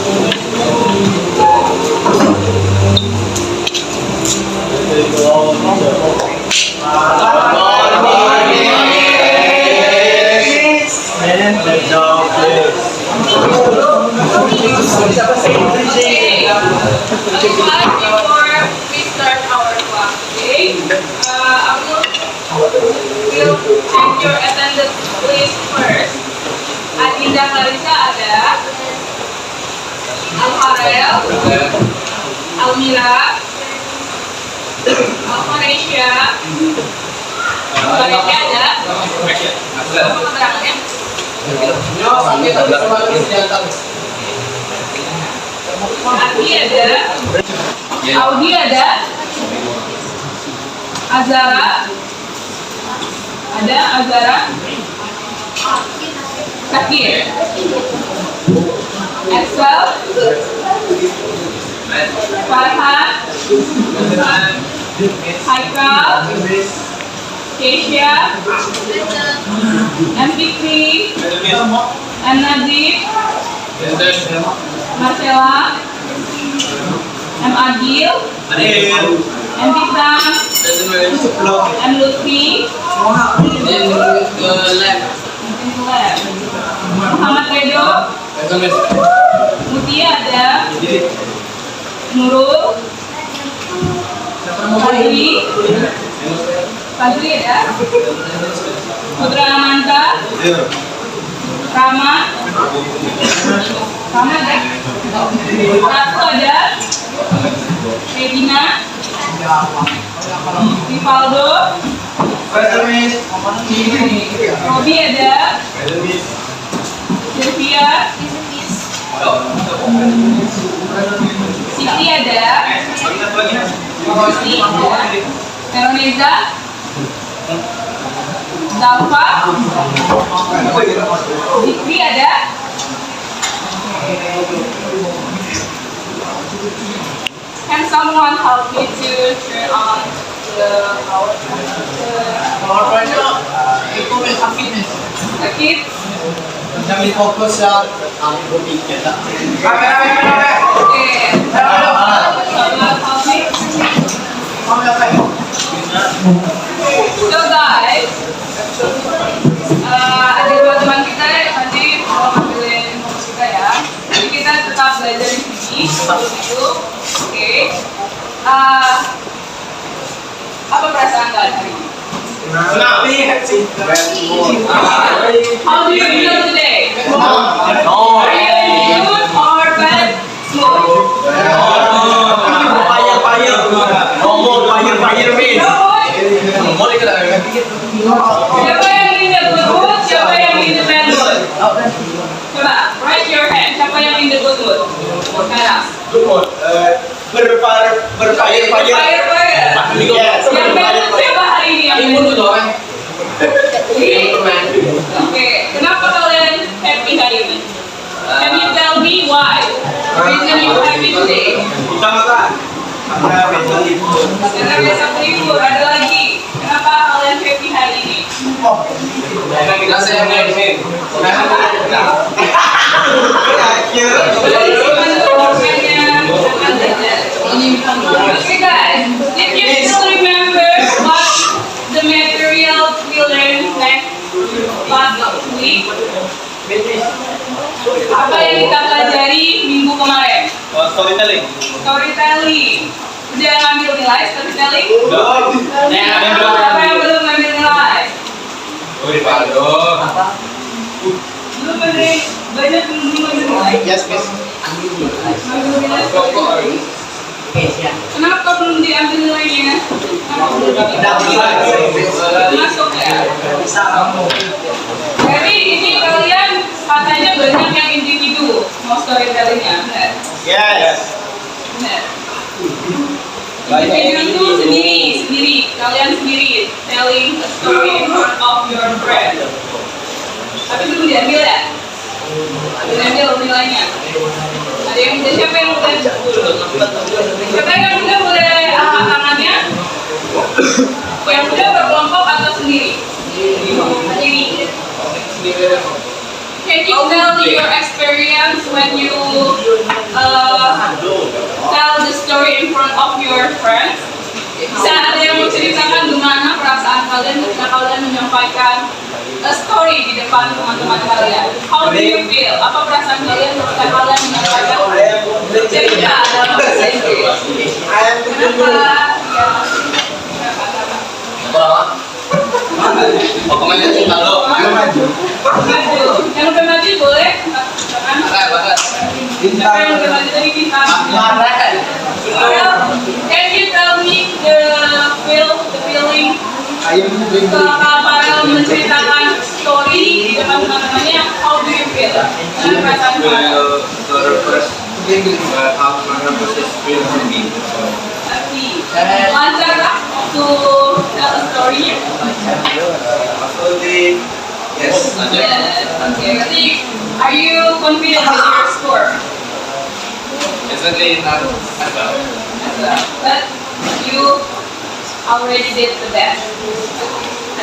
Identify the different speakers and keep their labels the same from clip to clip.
Speaker 1: Before we start our class today, we'll check your attendance list first. Adinda Clarissa ada, Alfarel, Almira, Alfaresia, Alfaresia ada. Apa keterangannya? Ardi ada, Audi ada, Azara ada, Azara, Sakir, Excel, Farhan, Haikal, Keisha, MP3, M. Nadif, Marcella, M. Adil, M. Bintang, M. Lutfi, Muhammad Redo, Mutia ada, Nurul, Fadli ada, Putra Amanta, Rama ada, Ratu ada, Regina, Rivaldo, Robi ada, Sylvia, Siti ada, Veroneza, Zalfa, Zikri ada, can someone help me to turn on the Sakit?
Speaker 2: Kami fokus sa topik kita.
Speaker 1: Okay. So guys, ada dua teman kita nanti mau ngambilin fokus kita ya. Jadi kita tetap belajar di sini sebelum itu. Oke. Apa perasaan kalian hari ini? How do you feel today? Are you good or bad? Siapa yang in the good mood? Siapa yang in the bad mood? Coba, raise your hand. Siapa yang in the good mood? Sekarang. Berfire. Yang bad mood siapa hari ini? Yang bad mood? Oke, kenapa kalian happy hari ini? Can you tell me why? Reason you happy today? Karena besok libur. Ada lagi. Kenapa kalian happy hari ini? Okay guys, if you still remember what the materials we learned last week, apa yang kita pelajari minggu kemarin?
Speaker 3: Storytelling.
Speaker 1: Udah ngambil nilai storytelling? Siapa yang belum ngambil nilai? Belum banyak belum ngambil nilai?
Speaker 2: Yes, miss.
Speaker 1: Ngambil nilai storytelling? Kenapa belum diambil nilainya? Masuk ya? Jadi ini kalian katanya banyak yang individu mau storytellingnya, benar?
Speaker 3: Yes.
Speaker 1: Benar. Individu itu sendiri, kalian sendiri telling a story in front of your friend. Tapi belum diambil ya? Belum diambil nilainya. Ada yang udah, siapa yang udah? Siapa yang udah boleh angkat tangannya? Yang udah berkelompok atau sendiri? Sendiri. Can you tell your experience when you of your friends. Bisa ada yang mau ceritakan gimana perasaan kalian ketika kalian menyampaikan a story di depan teman-teman kalian? How do you feel? Apa perasaan kalian ketika kalian menyampaikan cerita dalam bahasa Inggris? Kenapa?
Speaker 3: Oh, kemana sih kalau?
Speaker 1: Maju. Yang udah maju boleh? Siapa yang udah maju tadi bintang? Can you tell me the feeling para menceritakan story di depan teman-temannya? How do you feel? Gimana perasaan happy. Lancar kah to tell a story-nya?
Speaker 3: Yes.
Speaker 1: Yes. Okay. Berarti, are you confident with your score?
Speaker 3: Definitely not as well.
Speaker 1: But you already did the best.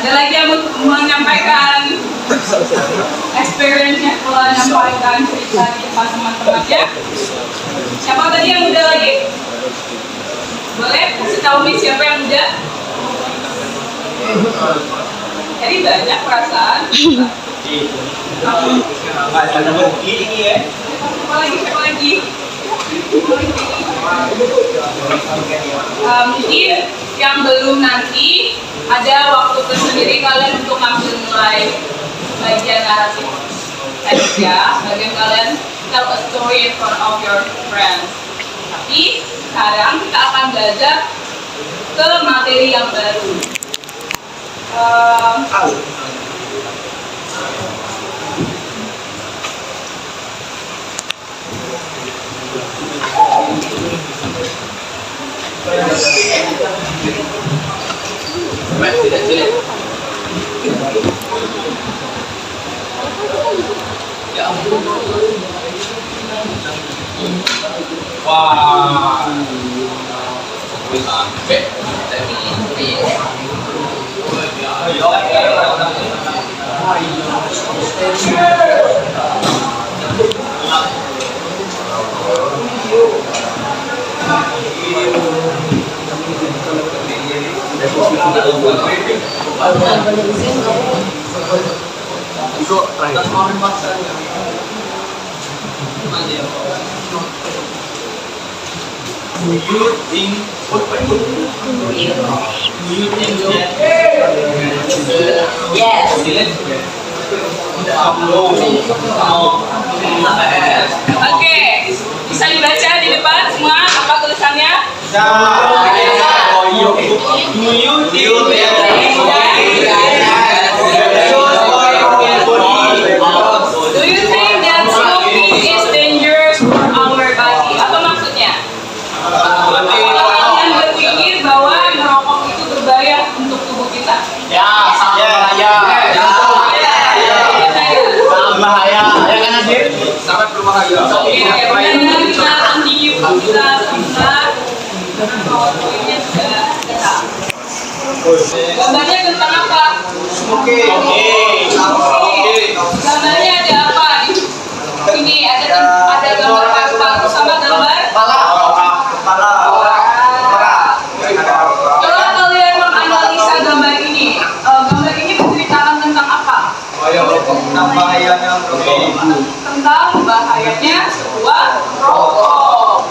Speaker 1: Ada lagi yang mau menyampaikan experience-nya kalau menyampaikan cerita di depan teman-temannya? Siapa tadi yang udah lagi? Boleh kasih tahu nih siapa yang udah? Jadi banyak perasaan. Siapa lagi? Mungkin yang belum nanti ada waktu tersendiri kalian untuk ngambil mulai bagian narasi teks ya, bagian kalian tell a story in front of your friends. Tapi sekarang kita akan belajar ke materi yang baru.
Speaker 3: Wah. Do you think
Speaker 1: Yes. Oke, bisa dibaca di depan semua apa tulisannya? Do you think that smoking is dangerous for our body? Apa maksudnya? Kalian berpikir bahwa merokok itu berbahaya untuk tubuh kita?
Speaker 2: Ya, sangat bahaya. Bahaya, ya kan Adit?
Speaker 3: sangat berbahaya.
Speaker 1: Oke, kemudian kita continue kita sebentar. Powerpoint-nya sudah kita. Gambarnya tentang apa?
Speaker 2: Oke.
Speaker 1: Gambarnya ada apa? Ini ada gambar paru sama gambar
Speaker 2: Kepala.
Speaker 1: Coba kalian menganalisa gambar ini. Gambar ini menceritakan tentang apa?
Speaker 2: Tentang bahayanya
Speaker 1: Tentang bahayanya sebuah rokok.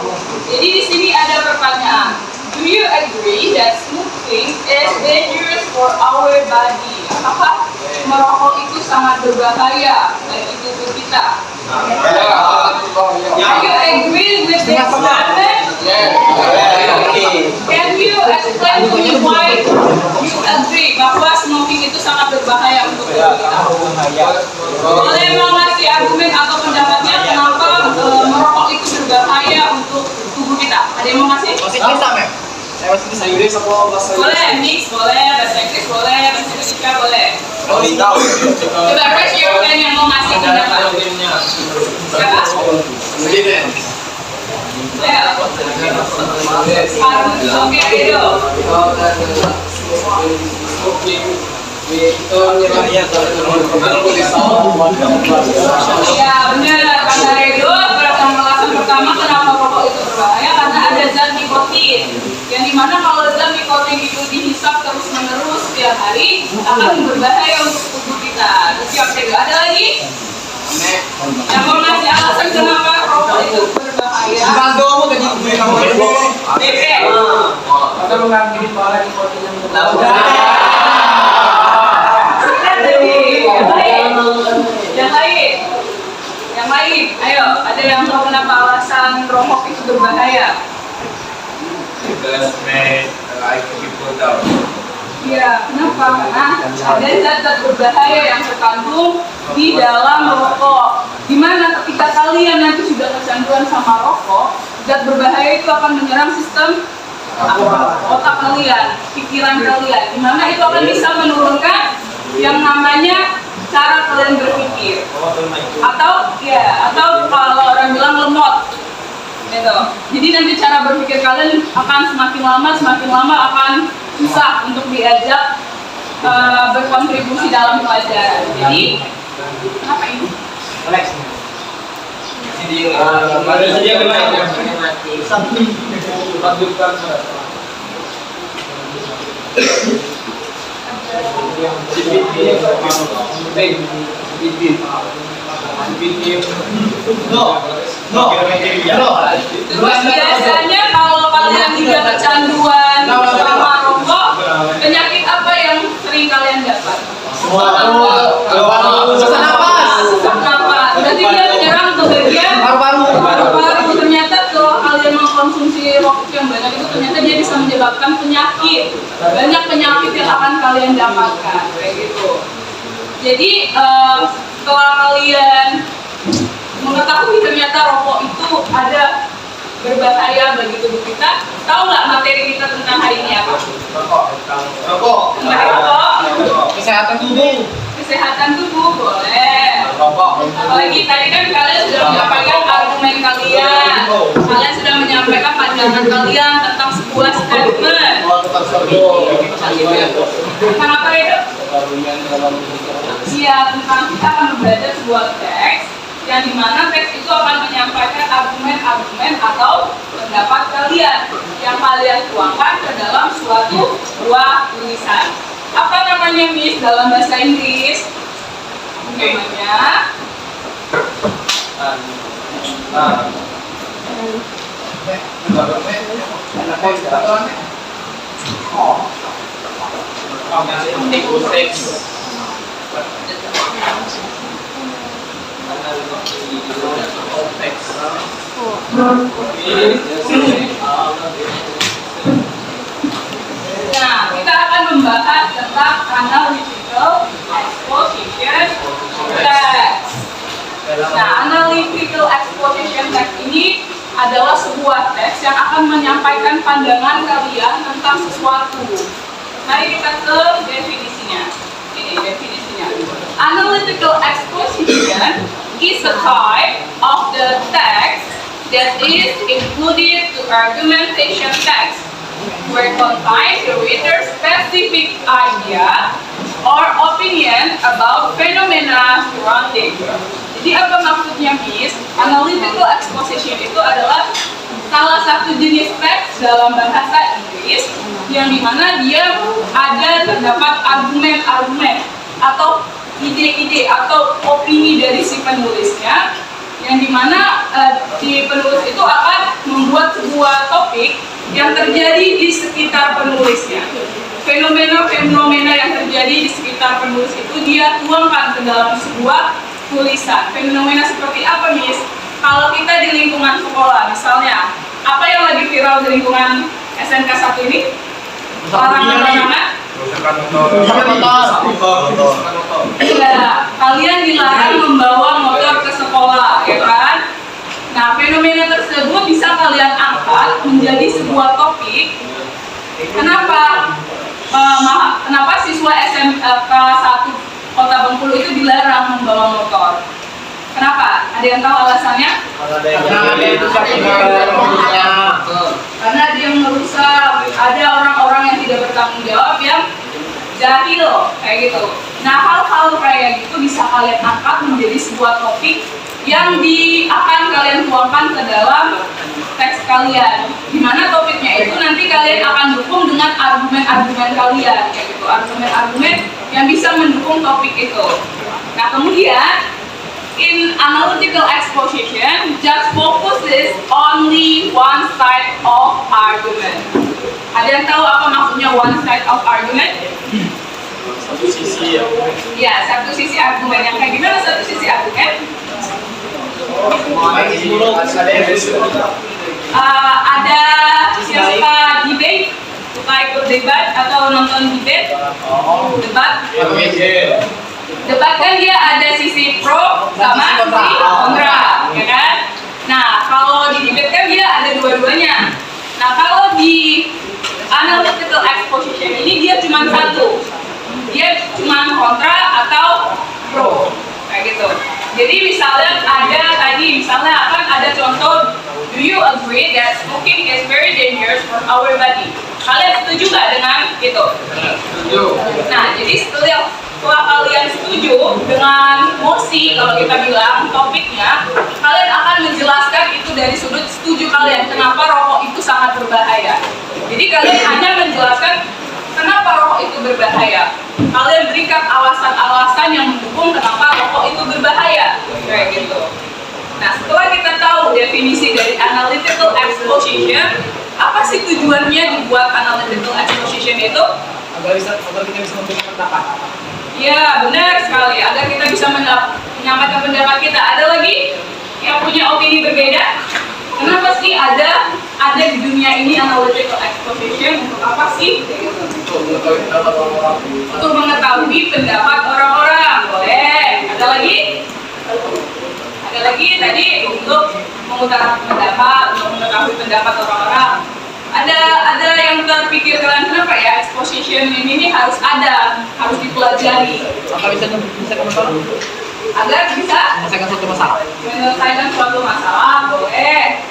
Speaker 1: Jadi di sini ada pertanyaan. Do you agree that smoking is dangerous for our body? Apakah merokok itu sangat berbahaya bagi tubuh kita? Are you agree with this statement? Can you explain to me why you agree bahwa smoking itu sangat berbahaya untuk tubuh kita? Boleh mengasih argumen atau pendapatnya kenapa merokok itu berbahaya untuk tubuh kita? Ada yang mau ngasih? Boleh, mix boleh, bahasa Inggris boleh, bahasa Indonesia boleh. Coba raise your hand yang mau ngasih pendapat. Siapa? Oke, Edo. Ya benar, kata Edo, alasan pertama kenapa rokok itu berbahaya karena ada zat nikotin. akan berbahaya untuk tubuh kita. Siap jaga. Ada lagi? Yang mau ngasih alasan kenapa rokok itu berbahaya?
Speaker 2: Saldo mo tadi gue kamu
Speaker 1: BP.
Speaker 3: Kita mengambil bola di kopi yang
Speaker 1: Yang lain, ayo, ada yang tahu kenapa alasan rokok itu berbahaya?
Speaker 3: Because may like people down.
Speaker 1: Iya, kenapa? Karena ada zat-zat berbahaya yang terkandung di dalam rokok. Dimana ketika kalian nanti sudah kecanduan sama rokok, zat berbahaya itu akan menyerang sistem otak kalian, pikiran kalian. Dimana itu akan bisa menurunkan yang namanya cara kalian berpikir. Atau kalau orang bilang lemot. Gitu. Jadi nanti cara berpikir kalian akan semakin lama akan susah untuk diajak berkontribusi dalam pelajaran. Jadi, apa ini?
Speaker 3: Baru saja kena lanjutkan.
Speaker 1: Terus biasanya kalau kalian tidak kecanduan sama rokok, penyakit apa yang sering kalian dapat?
Speaker 2: sesak napas.
Speaker 1: Sesak napas. Berarti dia menyerang ke bagian paru-paru. Ternyata kalau kalian mengkonsumsi rokok yang banyak itu ternyata dia bisa menyebabkan penyakit. Banyak penyakit yang akan kalian dapatkan kayak gitu. Jadi setelah kalian mengetahui ternyata rokok itu ada berbahaya bagi tubuh kita, tahu nggak materi kita tentang hari ini apa?
Speaker 3: Rokok.
Speaker 1: Tentang rokok.
Speaker 2: Kesehatan tubuh.
Speaker 1: Kesehatan tubuh boleh.
Speaker 3: Rokok.
Speaker 1: Apalagi tadi kan kalian sudah menyampaikan argumen kalian, kalian sudah menyampaikan pandangan kalian tentang sebuah statement. Tentang apa itu? Iya, tentang kita akan belajar sebuah teks yang dimana teks itu akan menyampaikan argumen-argumen atau pendapat kalian yang kalian tuangkan ke dalam suatu buah tulisan. Apa namanya, Miss, dalam bahasa Inggris? Namanya Nah, kita akan membahas tentang analytical exposition text. Nah, analytical exposition text ini adalah sebuah teks yang akan menyampaikan pandangan kalian tentang sesuatu. Mari kita ke definisinya. Ini definisinya. Analytical exposition is a type of the text that is included to argumentation text, where contains the reader's specific idea or opinion about phenomena surrounding. Jadi apa maksudnya, Miss? Analytical exposition itu adalah salah satu jenis teks dalam bahasa Inggris yang dimana dia ada terdapat argumen-argumen atau ide-ide atau opini dari si penulisnya, yang dimana si penulis itu akan membuat sebuah topik yang terjadi di sekitar penulisnya. Fenomena-fenomena yang terjadi di sekitar penulis itu dia tuangkan ke dalam sebuah tulisan. Fenomena seperti apa, Miss? Kalau kita di lingkungan sekolah, misalnya, apa yang lagi viral di lingkungan SMK 1 ini? Larangan-larangan? Iya, kalian dilarang membawa motor ke sekolah, ya kan? Nah, fenomena tersebut bisa kalian angkat menjadi sebuah topik. Kenapa? Kenapa siswa SMK 1 Kota Bengkulu itu dilarang membawa motor? Kenapa? Ada yang tahu alasannya? Karena dia merusak. Ada orang-orang yang tidak bertanggung jawab yang jahil, kayak gitu. Nah, hal-hal kayak gitu bisa kalian angkat menjadi sebuah topik yang akan kalian tuangkan ke dalam teks kalian. Dimana topiknya itu nanti kalian akan dukung dengan argumen-argumen kalian, kayak gitu, argumen-argumen yang bisa mendukung topik itu. Nah kemudian in analytical exposition, just focuses only one side of argument. Ada yang tahu apa maksudnya one side of argument?
Speaker 2: Satu sisi ya.
Speaker 1: Ya, satu sisi argumen. Yang kayak gimana satu sisi argumen? Ada yang suka debate, suka ikut debat atau nonton debate? Debat? Debat kan dia ada sisi pro sama sisi kontra, ya kan? Nah, kalau di debate kan dia ada dua-duanya. Nah, kalau di analytical exposition ini dia cuma satu. Dia cuma kontra atau pro, kayak gitu. Jadi misalnya akan ada contoh, do you agree that smoking is very dangerous for our body? Kalian setuju nggak dengan itu?
Speaker 3: Setuju.
Speaker 1: Nah, jadi setelah kalian setuju dengan mosi, kalau kita bilang topiknya, kalian akan menjelaskan itu dari sudut setuju kalian, kenapa rokok itu sangat berbahaya. Jadi kalian hanya menjelaskan kenapa rokok itu berbahaya. Kalian berikan alasan-alasan yang mendukung kenapa rokok itu berbahaya, kayak gitu. Nah, setelah kita tahu definisi dari analytical exposition, apa sih tujuannya dibuat analytical exposition itu?
Speaker 2: Agar kita bisa memberikan pendapat.
Speaker 1: Ya, benar sekali. Agar kita bisa menyampaikan pendapat kita. Ada lagi yang punya opini berbeda? Kenapa sih ada di dunia ini analytical exposition? Untuk apa sih? Untuk mengetahui pendapat orang-orang. Boleh. Ada lagi? Ada lagi tadi untuk mengutarakan pendapat, untuk mengetahui pendapat orang-orang. Ada yang terpikir kalian kenapa ya exposition ini harus ada, harus dipelajari.
Speaker 2: Maka bisa menyelesaikan
Speaker 1: Agar bisa
Speaker 2: menyelesaikan suatu masalah.
Speaker 1: menyelesaikan suatu masalah. Boleh.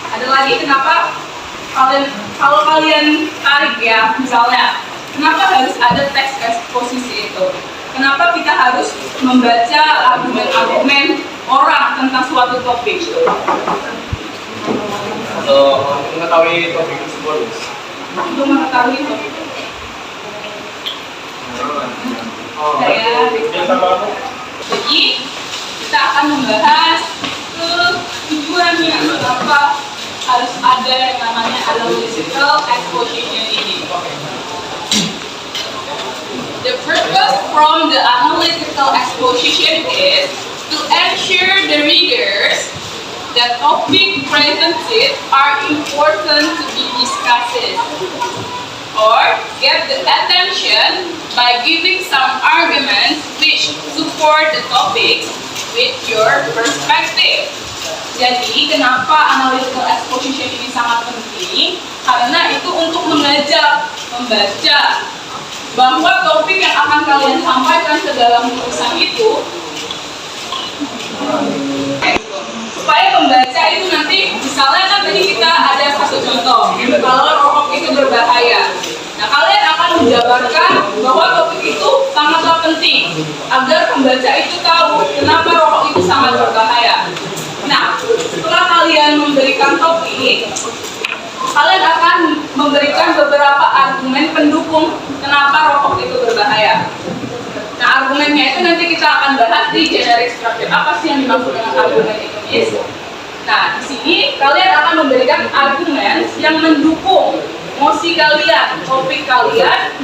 Speaker 1: Ada lagi kenapa kalau kalian tarik ya, misalnya kenapa harus ada teks eksposisi itu? Kenapa kita harus membaca argumen-argumen orang tentang suatu topik?
Speaker 3: Untuk mengetahui topik tersebut.
Speaker 1: Untuk mengetahui topik. Jadi kita akan membahas tujuannya kenapa harus ada yang namanya analytical exposition ini. The purpose from the analytical exposition is to ensure the readers that topic presented are important to be discussed, or get the attention by giving some arguments which support the topics with your perspective. Jadi kenapa analytical exposition ini sangat penting? Karena itu untuk mengajak membaca bahwa topik yang akan kalian sampaikan ke dalam tulisan itu, supaya pembaca itu nanti, misalnya kan tadi kita ada satu contoh, kalau rokok itu berbahaya. Nah, kalian akan menjabarkan bahwa topik itu sangatlah penting agar pembaca itu tahu kenapa rokok itu sangat berbahaya. Nah, setelah kalian memberikan topik, kalian akan memberikan beberapa argumen pendukung kenapa rokok itu berbahaya. Nah, argumennya itu nanti kita akan bahas di generic structure. Apa sih yang dimaksud dengan argumen itu, Miss? Nah, di sini kalian akan memberikan argumen yang mendukung mosi kalian, topik kalian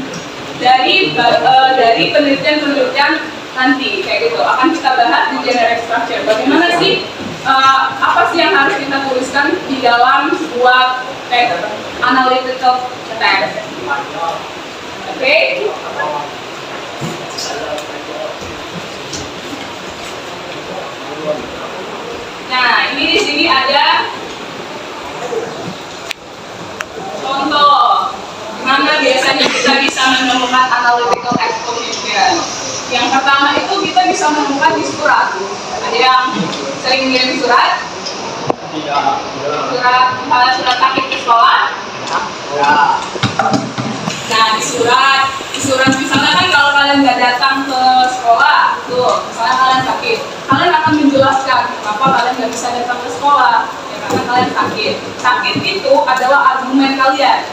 Speaker 1: dari penelitian-penelitian nanti, kayak gitu. Akan kita bahas di generic structure. Bagaimana sih, apa sih yang harus kita tuliskan di dalam sebuah analytical text? Oke? Nah, ini di sini ada contoh mana biasanya kita bisa menemukan analytical exposition. Yang pertama itu kita bisa menemukan di surat. Ada yang sering ngirim surat? Surat taktik ke sekolah? Nah, di surat misalnya kan kalau kalian nggak datang ke sekolah, tuh, misalnya kalian sakit, kalian akan menjelaskan kenapa kalian nggak bisa datang ke sekolah. Ya, karena kalian sakit. Sakit itu adalah argumen kalian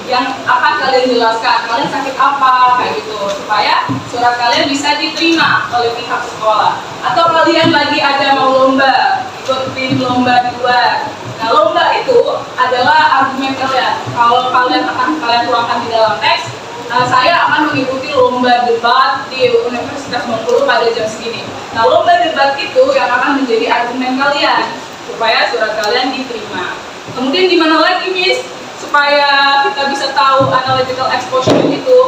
Speaker 1: yang akan kalian jelaskan. Kalian sakit apa kayak gitu supaya surat kalian bisa diterima oleh pihak sekolah. Atau kalian lagi ada mau lomba, ikutin lomba di luar. Nah, lomba itu adalah argumen kalian. Kalau kalian akan kalian tuangkan di dalam teks, saya akan mengikuti lomba debat di Universitas Bengkulu pada jam segini. Nah, lomba debat itu yang akan menjadi argumen kalian supaya surat kalian diterima. Kemudian di mana lagi, Miss? Supaya kita bisa tahu analytical exposure itu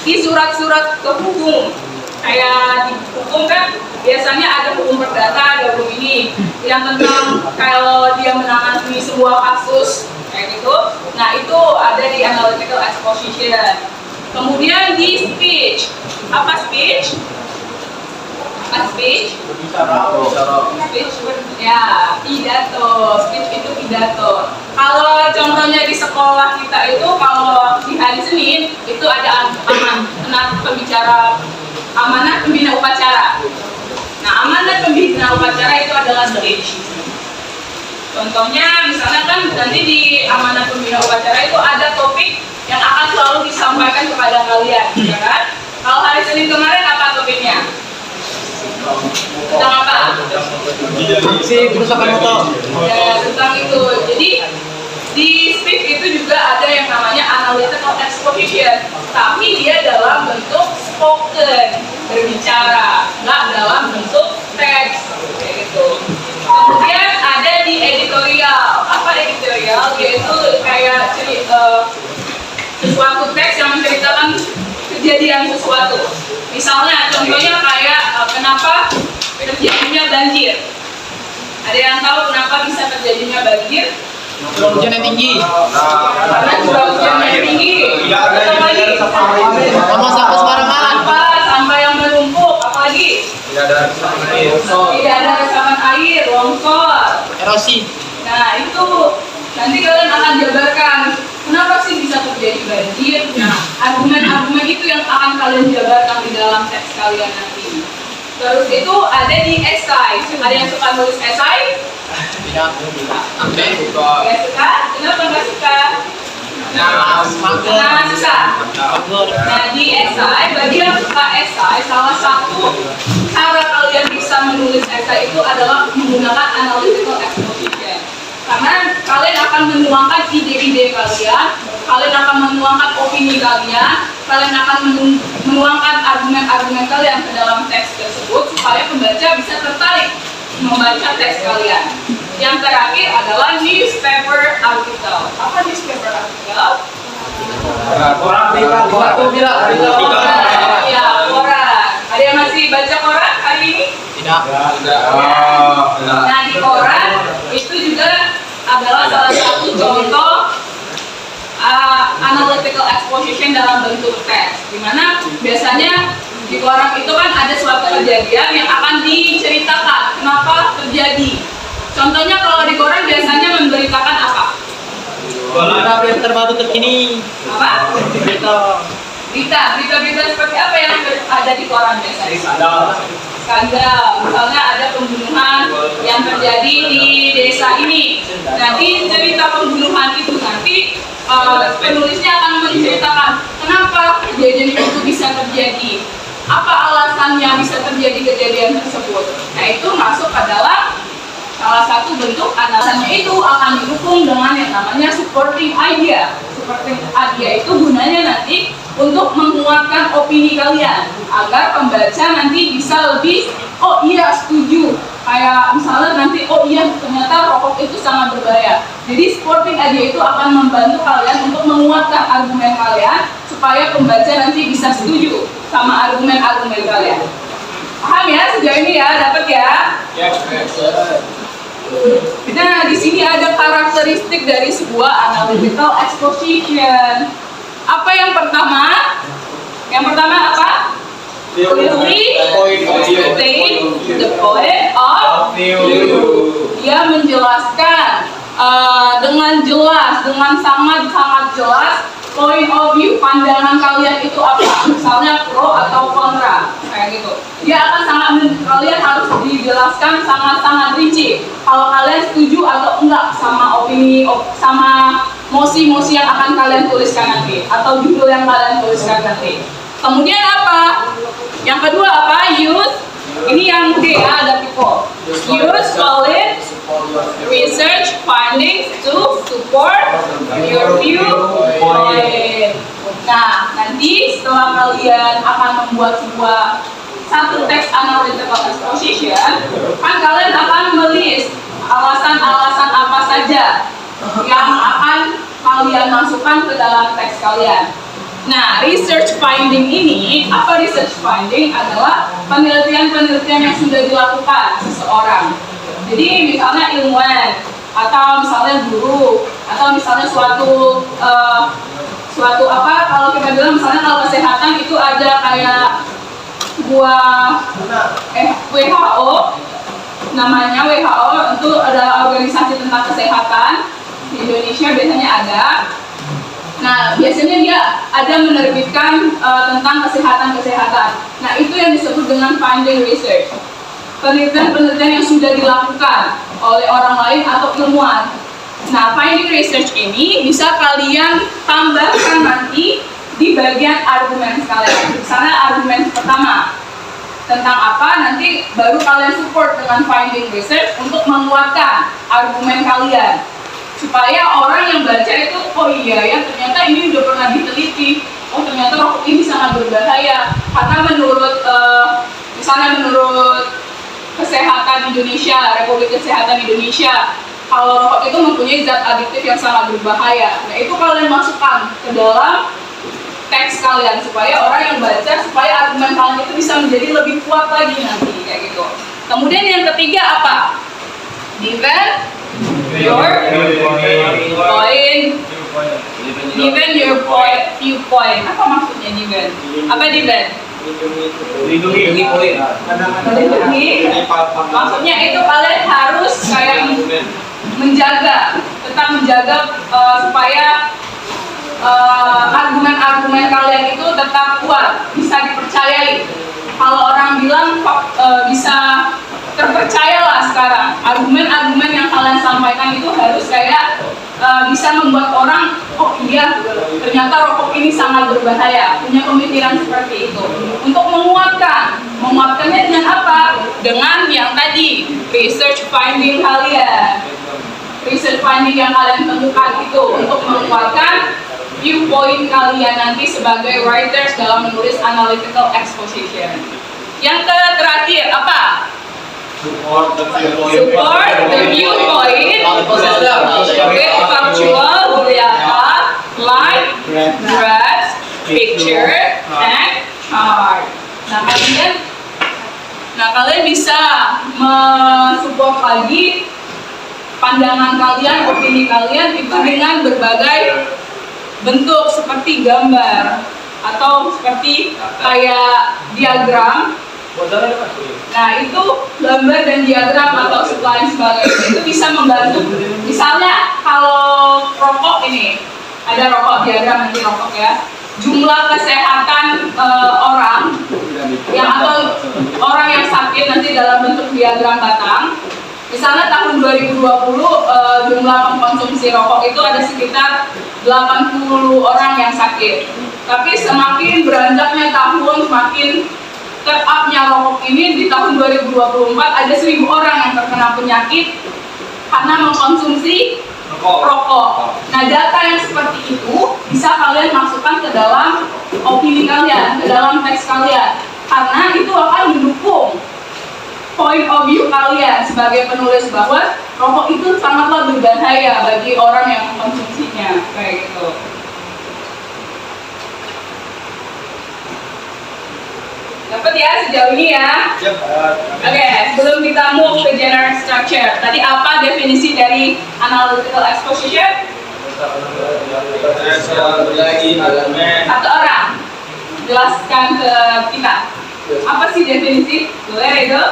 Speaker 1: di surat-surat ke hukum. Kayak di hukum kan biasanya ada hukum perdata, ada hukum ini yang tentang kalau dia menangani sebuah kasus kayak gitu. Nah, itu ada di analytical exposition. Kemudian di speech. Apa speech? Apa speech? Speech ya, pidato. Speech itu pidato. Kalau contohnya di sekolah kita itu kalau di hari Senin itu ada amanat pembina upacara. Nah, amanat pembina upacara itu adalah speech. Contohnya misalnya kan nanti di amanat pembina upacara itu ada topik yang akan selalu disampaikan kepada kalian, ya kan? Kalau hari Senin kemarin apa topiknya? Tentang apa?
Speaker 2: Aksi kerusakan motor.
Speaker 1: Ya, tentang itu. Jadi di speech itu juga ada yang namanya analytical exposition, tapi dia dalam bentuk spoken, berbicara, nggak dalam bentuk teks, kayak gitu. Kemudian ada di editorial. Apa editorial? Yaitu kayak sesuatu teks yang menceritakan kejadian sesuatu. Misalnya, contohnya kayak kenapa terjadinya banjir. Ada yang tahu kenapa bisa terjadinya banjir?
Speaker 2: Curah hujan yang tinggi.
Speaker 1: Karena curah hujan yang tinggi. Apalagi?
Speaker 2: Sama sampah sembarangan.
Speaker 1: Sampah yang menumpuk. Apalagi?
Speaker 3: Tidak ada resapan air.
Speaker 1: Tidak ada resapan air, longsor.
Speaker 2: Erosi.
Speaker 1: Nah, itu nanti kalian akan jabarkan kenapa sih bisa terjadi banjir. Nah, argumen-argumen itu yang akan kalian jabarkan di dalam teks kalian nanti. Terus itu ada di esai. Ada yang suka nulis esai?
Speaker 2: Tidak.
Speaker 1: Gak suka? Kenapa gak suka? Nah, susah. Nah, di esai, bagi yang suka esai, salah satu cara kalian bisa menulis esai itu adalah menggunakan analytical exposition. Karena kalian akan menuangkan ide-ide kalian akan menuangkan opini kalian akan menuangkan argumen-argumen kalian ke dalam teks tersebut supaya pembaca bisa tertarik membaca teks kalian. Yang terakhir adalah newspaper article. Apa newspaper article?
Speaker 3: Koran.
Speaker 1: Ya, koran. Ada yang masih baca koran hari ini?
Speaker 2: Tidak.
Speaker 1: Nah, di koran itu juga adalah salah satu contoh analytical exposition dalam bentuk teks, dimana biasanya di koran itu kan ada suatu kejadian yang akan diceritakan kenapa terjadi. Contohnya kalau di koran biasanya memberitakan apa?
Speaker 2: Berita terbaru terkini.
Speaker 1: Apa? Berita seperti apa yang ada di koran biasanya? Skandal, misalnya ada pembunuhan yang terjadi di desa ini. Nanti cerita pembunuhan itu nanti penulisnya akan menceritakan kenapa kejadian itu bisa terjadi, apa alasannya bisa terjadi kejadian tersebut. Nah, itu masuk adalah salah satu bentuk alasannya itu akan didukung dengan yang namanya supporting idea. Supporting idea itu gunanya nanti untuk menguatkan opini kalian agar pembaca nanti bisa lebih oh iya setuju, kayak misalnya nanti oh iya ternyata rokok itu sangat berbahaya. Jadi supporting idea itu akan membantu kalian untuk menguatkan argumen kalian supaya pembaca nanti bisa setuju sama argumen-argumen kalian. Paham ya sejauh ini ya, dapat ya?
Speaker 3: Ya.
Speaker 1: Nah, di sini ada karakteristik dari sebuah analytical exposition. Apa yang pertama? Yang pertama apa? Clearly state the point of view. Dia menjelaskan dengan jelas, dengan sangat jelas point of view, pandangan kalian itu apa? Misalnya pro atau kontra, kayak gitu. Dia akan kalian harus dijelaskan sangat-sangat rinci. Kalau kalian setuju atau enggak sama opini, sama mosi-mosi yang akan kalian tuliskan nanti, atau judul yang kalian tuliskan nanti. Kemudian apa? Yang kedua apa? Use. Ini yang D ya, ada people. Use solid research findings to support your viewpoint. Nah, nanti setelah kalian akan membuat satu teks analytical exposition, kan kalian akan menulis alasan-alasan apa saja yang akan kalian masukkan ke dalam teks kalian. Nah, research finding ini, apa research finding? Adalah penelitian-penelitian yang sudah dilakukan seseorang. Jadi misalnya ilmuwan, atau misalnya guru, atau misalnya suatu apa? Kalau kita bilang misalnya kalau kesehatan itu ada kayak WHO, namanya WHO, itu adalah organisasi tentang kesehatan di Indonesia biasanya ada. Nah, biasanya dia ada menerbitkan tentang kesehatan. Nah, itu yang disebut dengan finding research. Penelitian-penelitian yang sudah dilakukan oleh orang lain atau ilmuwan. Nah, finding research ini bisa kalian tambahkan nanti di bagian argumen kalian. Misalnya argumen pertama tentang apa, nanti baru kalian support dengan finding research untuk menguatkan argumen kalian. Supaya orang yang baca itu, oh iya ya ternyata ini udah pernah diteliti, oh ternyata rokok ini sangat berbahaya karena misalnya menurut Kesehatan Indonesia, Republik Kesehatan Indonesia, kalau rokok itu mempunyai zat adiktif yang sangat berbahaya. Nah, itu kalian masukkan ke dalam teks kalian supaya orang yang baca, supaya argumen kalian itu bisa menjadi lebih kuat lagi nanti kayak gitu. Kemudian yang ketiga apa? Defend your viewpoint. Apa maksudnya defend? Apa defend?
Speaker 3: Lindungi poin.
Speaker 1: Melindungi. Maksudnya itu kalian harus kayak tetap menjaga supaya argumen-argumen kalian itu tetap kuat, bisa dipercayai. Kalau orang bilang bisa terpercayalah sekarang. Argumen-argumen yang kalian sampaikan itu harus kayak bisa membuat orang, oh iya ternyata rokok ini sangat berbahaya, punya pemikiran seperti itu. Untuk menguatkannya dengan apa? Dengan yang tadi, research finding kalian. Research finding yang kalian temukan itu untuk menguatkan viewpoint kalian nanti sebagai writers dalam menulis analytical exposition. Yang terakhir apa? Support the viewpoint with factual data like graphs, picture, and chart. Nah kalian bisa mensupport lagi pandangan kalian, opini kalian itu dengan berbagai bentuk seperti gambar atau seperti kayak diagram. Nah itu gambar dan diagram atau lain sebagainya itu bisa membantu. Misalnya kalau rokok ini ada rokok diagram, nanti rokok ya, jumlah kesehatan orang atau orang yang sakit nanti dalam bentuk diagram batang. Misalnya tahun 2020 jumlah pengkonsumsi rokok itu ada sekitar 80 orang yang sakit. Tapi semakin beranjaknya tahun, semakin up-nya rokok ini, di tahun 2024 ada 1.000 orang yang terkena penyakit karena mengkonsumsi rokok. Nah, data yang seperti itu bisa kalian masukkan ke dalam opini kalian, ke dalam teks kalian, karena itu akan mendukung point of view kalian sebagai penulis bahwa rokok itu sangatlah berbahaya bagi orang yang mengkonsumsinya, kayak gitu. Dapat ya sejauh ini ya? Oke, sebelum kita move ke general structure, tadi apa definisi dari analytical exposition? Satu orang jelaskan ke kita. Apa sih definisi? Boleh itu?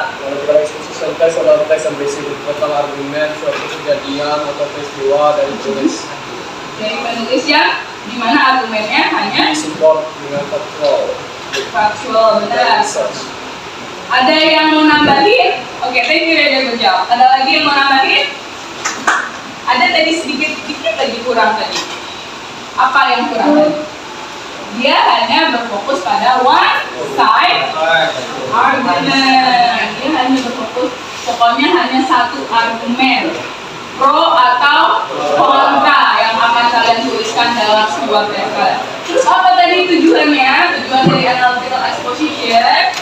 Speaker 2: Exposition teks adalah teks yang berisi tentang argumen suatu kejadian atau peristiwa dari penulis.
Speaker 1: Dari penulis yang di mana argumennya hanya
Speaker 3: Support dengan
Speaker 1: factual, benar.
Speaker 3: research.
Speaker 1: Ada yang mau nambahin? Oke, thank you Reza Gojal. Ada lagi yang mau nambahin? Ada tadi sedikit lagi kurang tadi. Apa yang kurang tadi? Dia hanya berfokus pada one side argument. Dia hanya berfokus, pokoknya hanya satu argumen, pro atau kontra yang akan kalian tuliskan dalam sebuah paper. Terus apa tadi tujuannya? Tujuan dari analytical exposition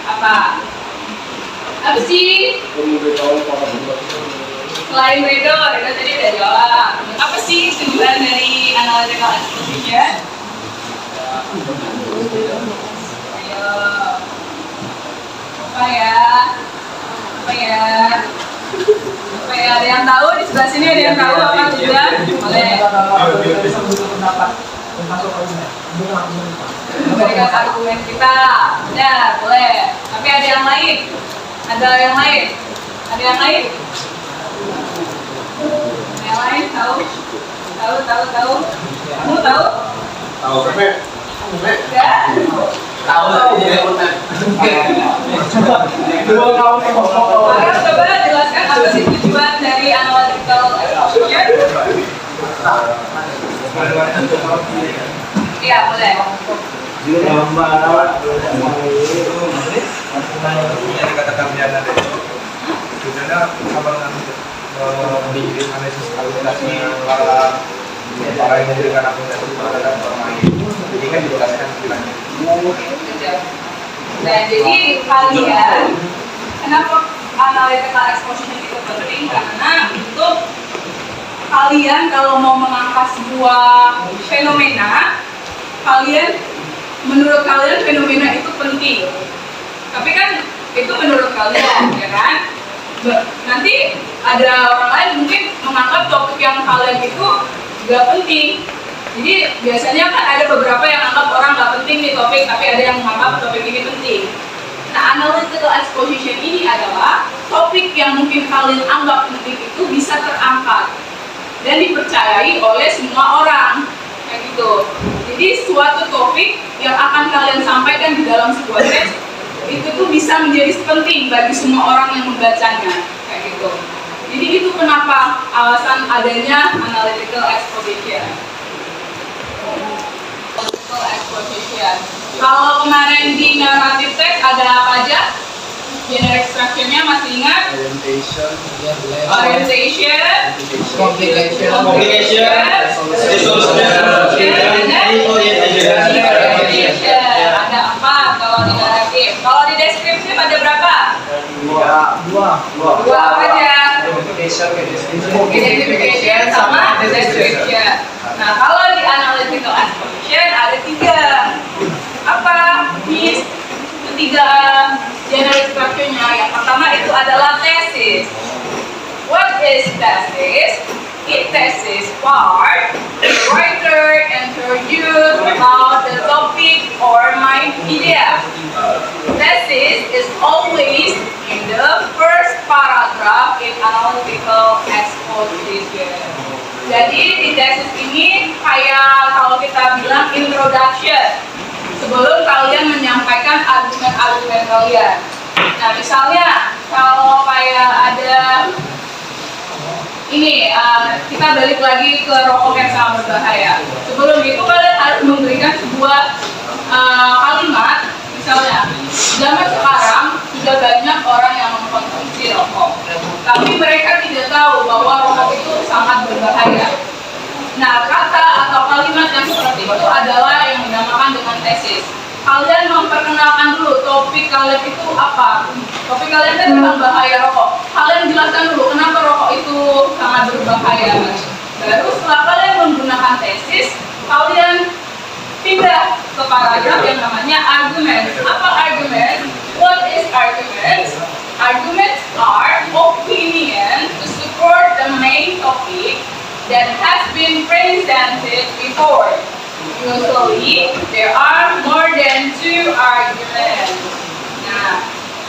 Speaker 1: apa? Apa sih? Selain Redo tadi udah jawab. Apa sih tujuan dari analytical exposition? Ayo. Apa ya? Apa ya? Apa ya? Ada yang tahu di sebelah sini? Ada yang tahu apa tujuan? Boleh. Memberikan argumen kita. Benar, boleh. Tapi ada yang lain? Ada yang lain? Ada yang lain? Yang lain tahu? Tahu? Kamu tahu?
Speaker 3: Tahu kan?
Speaker 1: Enggak?
Speaker 2: Tahu ya.
Speaker 1: Maka coba jelaskan apa sih tujuan dari analytical exposition? Iya, boleh.
Speaker 4: Yang dikatakan Diana tadi tujuannya sama dengan membikin analisis kualitasnya para yang memberikan akuntansi dan orang lain. Jadi kan dijelaskan bilangnya.
Speaker 1: Nah, jadi kalian, kenapa analytical exposition itu penting? Karena untuk kalian kalau mau mengangkat sebuah fenomena, menurut kalian fenomena itu penting. Tapi kan itu menurut kalian, ya kan? Nanti ada orang lain mungkin menganggap topik yang kalian itu gak penting. Jadi biasanya kan ada beberapa yang anggap orang gak penting nih topik, tapi ada yang menganggap topik ini penting. Nah, analytical exposition ini adalah topik yang mungkin kalian anggap penting itu bisa terangkat dan dipercayai oleh semua orang, kayak gitu. Jadi suatu topik yang akan kalian sampaikan di dalam sebuah teks itu tuh bisa menjadi penting bagi semua orang yang membacanya, kayak gitu. Jadi itu kenapa alasan adanya analytical exposition. Analytical exposition. Kalau kemarin di narrative text ada apa aja? Generic structure-nya masih ingat? Orientation,
Speaker 2: Complication,
Speaker 1: ada 4 kalau di naratif. Kalau di deskripsi ada berapa? Dua apa aja? Identification sama description. Nah, kalau di analytical exposition ada 3. Apa? Miss? Ketiga generic structure-nya. Yang pertama itu adalah thesis. What is thesis? In thesis part, the writer introduces about the topic or main idea. Thesis is always in the first paragraph in analytical exposition. Jadi di thesis ini kayak kalau kita bilang introduction, sebelum kalian menyampaikan argumen-argumen kalian. Nah, misalnya kalau kayak ada ini, kita balik lagi ke rokok yang sangat berbahaya. Sebelum itu kalian harus memberikan sebuah kalimat, misalnya, zaman sekarang sudah banyak orang yang mengkonsumsi rokok, tapi mereka tidak tahu bahwa rokok itu sangat berbahaya. Nah, kata atau kalimat yang seperti itu adalah yang dinamakan dengan tesis. Kalian memperkenalkan dulu topik kalian itu apa. Topik kalian kan tentang bahaya rokok. Kalian jelaskan dulu kenapa rokok itu sangat berbahaya. Baru setelah kalian menggunakan tesis, kalian pindah ke paragraf yang namanya argument. Apa argument? What is argument? Arguments are opinion to support the main topic that has been presented before. Usually, there are more than 2 arguments. Nah,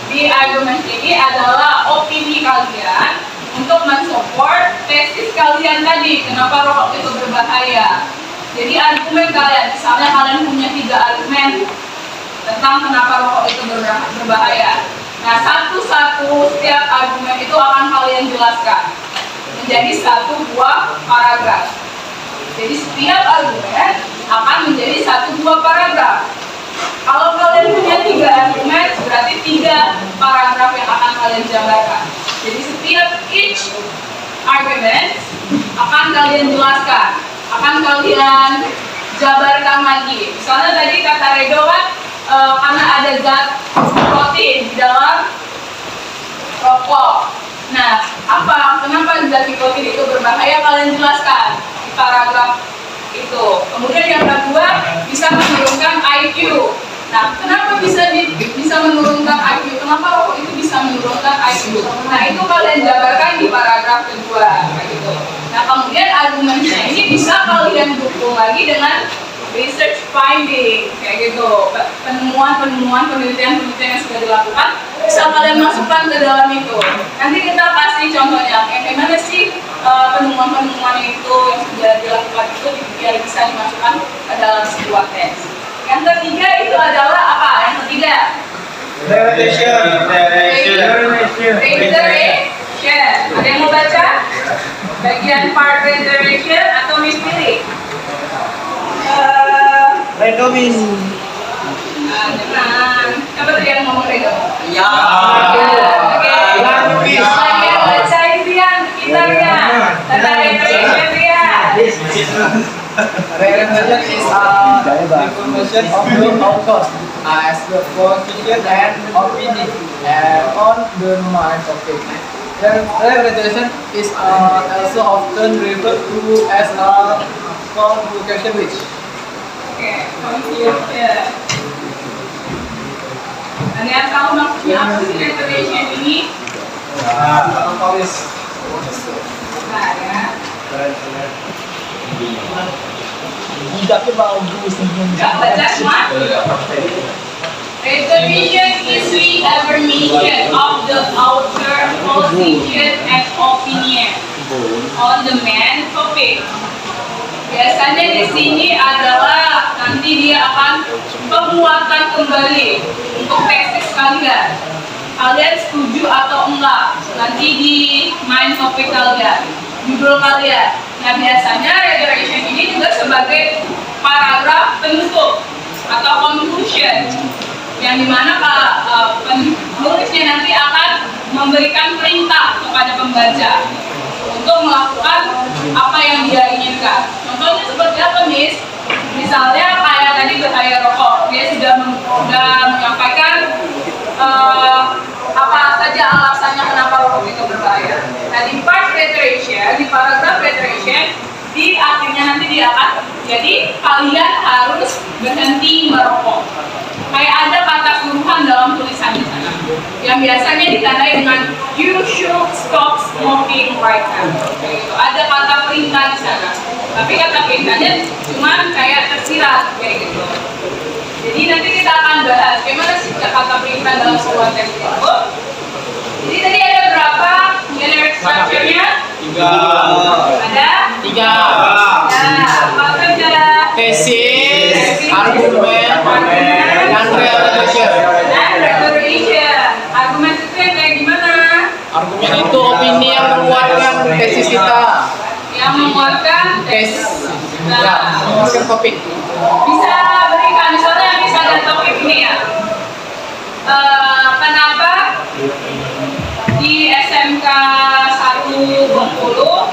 Speaker 1: di argumen ini adalah opini kalian untuk mensupport tesis kalian tadi. Kenapa rokok itu berbahaya. Jadi argumen kalian, misalnya kalian punya 3 argumen tentang kenapa rokok itu berbahaya. Nah, satu-satu setiap argumen itu akan kalian jelaskan menjadi 1 buah paragraf. Jadi setiap argumen akan menjadi 1 buah paragraf. Kalau kalian punya 3 argumen, berarti 3 paragraf yang akan kalian jabarkan. Jadi setiap each argument akan kalian jelaskan, akan kalian jabarkan lagi. Misalnya tadi kata Redo kan, karena ada zat nikotin di dalam rokok. Nah, kenapa zat nikotin itu berbahaya? Kalian jelaskan di paragraf itu. Kemudian yang kedua, bisa menurunkan IQ. Nah, kenapa bisa menurunkan IQ? Kenapa rokok itu bisa menurunkan IQ? Nah, itu kalian jabarkan di paragraf kedua, kayak gitu. Nah, kemudian argumennya ini bisa kalian dukung lagi dengan research finding, kayak gitu. Penemuan, penelitian yang sudah dilakukan bisa kalian masukkan ke dalam itu. Nanti kita kasih contohnya, kayak gimana sih penemuan itu yang sudah dilakukan itu biar bisa dimasukkan ke dalam sebuah teks. Yang ketiga itu adalah apa? Yang ketiga,
Speaker 3: Reiteration.
Speaker 1: Ada yang mau baca? Bagian part reiteration atau Miss Pilih?
Speaker 2: Redo Miss.
Speaker 1: Jangan. Coba tadi yang ngomong Redo.
Speaker 2: Ya.
Speaker 1: Oke. Bagian baca itu yang sekitarnya. Tentang reiteration dia.
Speaker 2: Reiteration is information of the author as the position and opinion on the main topic. Reiteration is also often referred to as a conclusion which.
Speaker 1: Oke, conclusion. Ada yang tahu maksudnya apa sih reiteration ini?
Speaker 2: Tulis.
Speaker 1: Nah, ya.
Speaker 2: Tidaknya bagus.
Speaker 1: Gak baca semua? Reiteration is re-affirmation of the author position and opinion on the main topic. Biasanya di sini adalah nanti dia akan penguatan kembali untuk tesis kalian. Kalian setuju atau enggak? Nanti di main topik kalian, judul kalian. Nah, biasanya reiteration ini juga sebagai paragraf penutup atau conclusion, yang dimana penulisnya nanti akan memberikan perintah kepada pembaca untuk melakukan apa yang dia inginkan. Contohnya seperti apa, Miss? Misalnya kayak tadi bahaya rokok, dia sudah menyampaikan apa saja alasannya kenapa rokok itu berbahaya. Nah, di part reiteration, di paragraf reiteration, di akhirnya nanti dia akan jadi kalian harus berhenti merokok. Kayak ada kata suruhan dalam tulisan di sana, yang biasanya ditandai dengan you should stop smoking right now. Gitu. Ada kata perintah di sana, tapi kata perintahnya cuma kayak tersirat kayak gitu. Jadi nanti kita akan bahas bagaimana sih kata perintah dalam sebuah teks itu. Jadi tadi ada berapa generic structure-nya?
Speaker 3: 3.
Speaker 1: Ada?
Speaker 2: 3.
Speaker 1: Ya, apa saja?
Speaker 2: Tesis, argumen, dan reiteration.
Speaker 1: Dan reiteration. Argumen itu yang kayak gimana?
Speaker 2: Argumen itu opini yang menguatkan tesis kita.
Speaker 1: Yang menguatkan
Speaker 2: Tesis.
Speaker 1: Nah,
Speaker 2: Ya, menguatkan topik.
Speaker 1: bisa berikan misalnya ada topik ini ya. Kenapa di SMK 1 Bengkulu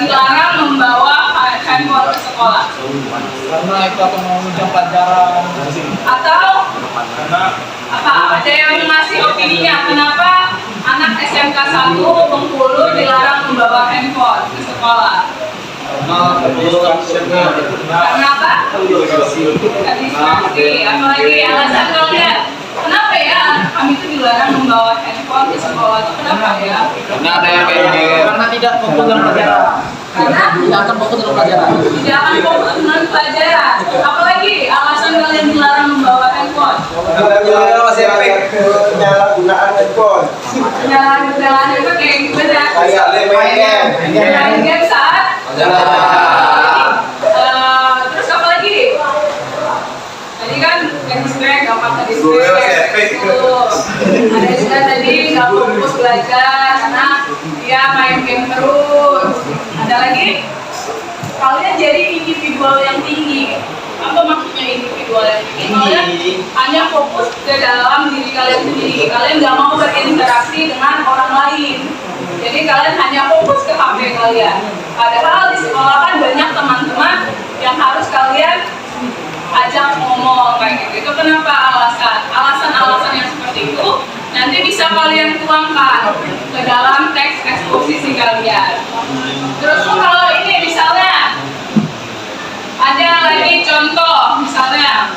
Speaker 1: dilarang membawa handphone ke sekolah?
Speaker 2: Karena itu akan menunjang pelajaran.
Speaker 1: Atau apa? Ada yang ngasih opininya kenapa anak SMK 1 Bengkulu dilarang membawa handphone ke sekolah? Karena apa? Distraksi. Apalagi alasan kalian. Kenapa ya kami itu dilarang membawa handphone ke sekolah? Itu kenapa ya?
Speaker 2: Karena ada yang karena tidak fokus dalam pelajaran.
Speaker 1: Karena
Speaker 2: Tidak akan fokus dalam pelajaran.
Speaker 1: tidak akan fokus dengan pelajaran. Apalagi alasan kalian dilarang membawa handphone?
Speaker 3: Masih efek penyalahgunaan handphone.
Speaker 1: Jalan-jalan itu kayak gimana?
Speaker 3: Kayak main game.
Speaker 1: Main game saat
Speaker 2: Pelajaran.
Speaker 1: Ada juga tadi nggak fokus belajar karena dia main game terus. Ada lagi kalian jadi individual yang tinggi. Apa maksudnya individual yang tinggi? Kalian hanya fokus ke dalam diri kalian sendiri. Kalian nggak mau berinteraksi dengan orang lain. Jadi kalian hanya fokus ke HP kalian. Padahal di sekolah kan banyak teman-teman yang harus kalian ajak ngomong kayak gitu. Itu kenapa alasan yang seperti itu nanti bisa kalian tuangkan ke dalam teks eksposisi kalian. Terus kalau ini misalnya ada lagi contoh, misalnya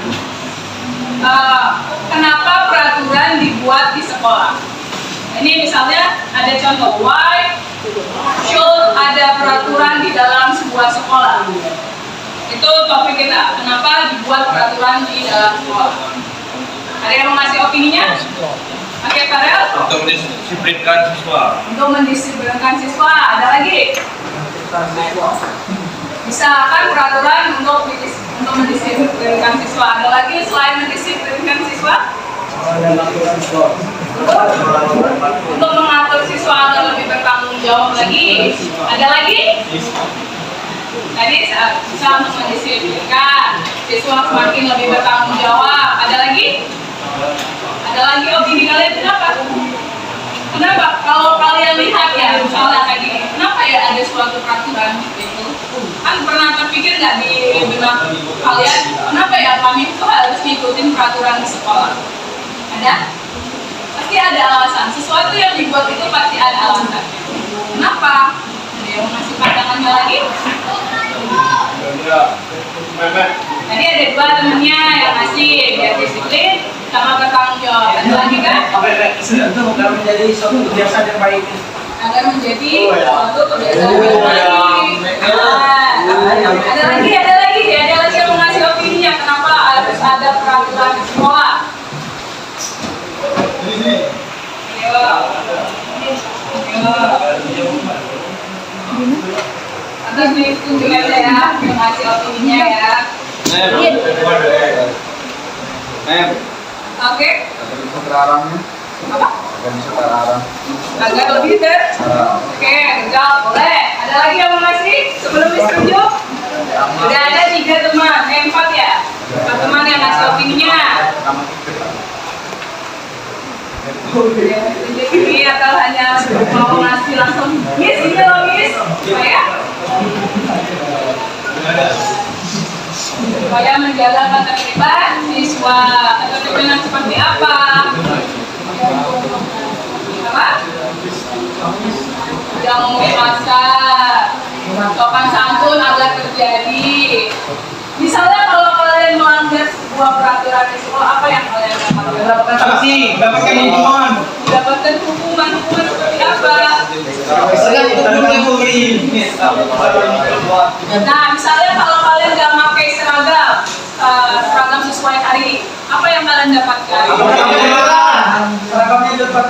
Speaker 1: kenapa peraturan dibuat di sekolah. Ini misalnya ada contoh, why should ada peraturan di dalam sebuah sekolah. Itu topik kita, kenapa dibuat peraturan di dalam sekolah. Ada yang mau ngasih opininya? Oke, Farel?
Speaker 4: Untuk mendisiplinkan siswa.
Speaker 1: Untuk mendisiplinkan siswa, ada lagi? Bisa kan peraturan untuk mendisiplinkan siswa. Ada lagi selain mendisiplinkan siswa? Untuk mengatur siswa agar lebih bertanggung jawab lagi. Ada lagi? Tadi bisa untuk mendisiplinkan siswa semakin lebih bertanggung jawab. Ada lagi? Ada lagi opini kalian kenapa? Kenapa? Kalau kalian lihat ya, misalnya kayak gini, kenapa ya ada suatu peraturan gitu? Kan pernah terpikir nggak di benak kalian, kenapa ya kami itu harus ngikutin peraturan di sekolah? Ada? Pasti ada alasan. Sesuatu yang dibuat itu pasti ada alasan. Kenapa? Ada yang masih pandangannya lagi? Tadi ada dua temennya yang ngasih biar disiplin sama bertanggung jawab. Ada lagi kan?
Speaker 3: Agar menjadi suatu kebiasaan yang baik.
Speaker 1: Agar menjadi suatu kebiasaan yang baik. Ada lagi yang mengasih opininya kenapa harus ada peraturan di sekolah. Atas ditunjuk aja ya, mengasih opininya ya. Oke. Apa? Agak lebih ter. Oke, jawab boleh. Ada lagi yang mau ngasih sebelum ditunjuk? Udah ada 3 teman, 4 ya. 4 teman yang ngasih opininya. Jadi atau hanya mau ngasih langsung miss ini loh miss supaya menjaga ketertiban siswa. Ketertiban seperti apa? Yang pasar, sopan santun agar terjadi. Misalnya kalau kalian melanggar sebuah peraturan di sekolah, apa yang kalian dapat?
Speaker 3: Mendapatkan sanksi, mendapatkan hukuman.
Speaker 1: Mendapatkan hukuman seperti apa? Nah, misalnya kalau kalian nggak pakai seragam sesuai hari ini, apa yang kalian dapatkan?
Speaker 3: Seragamnya dapat.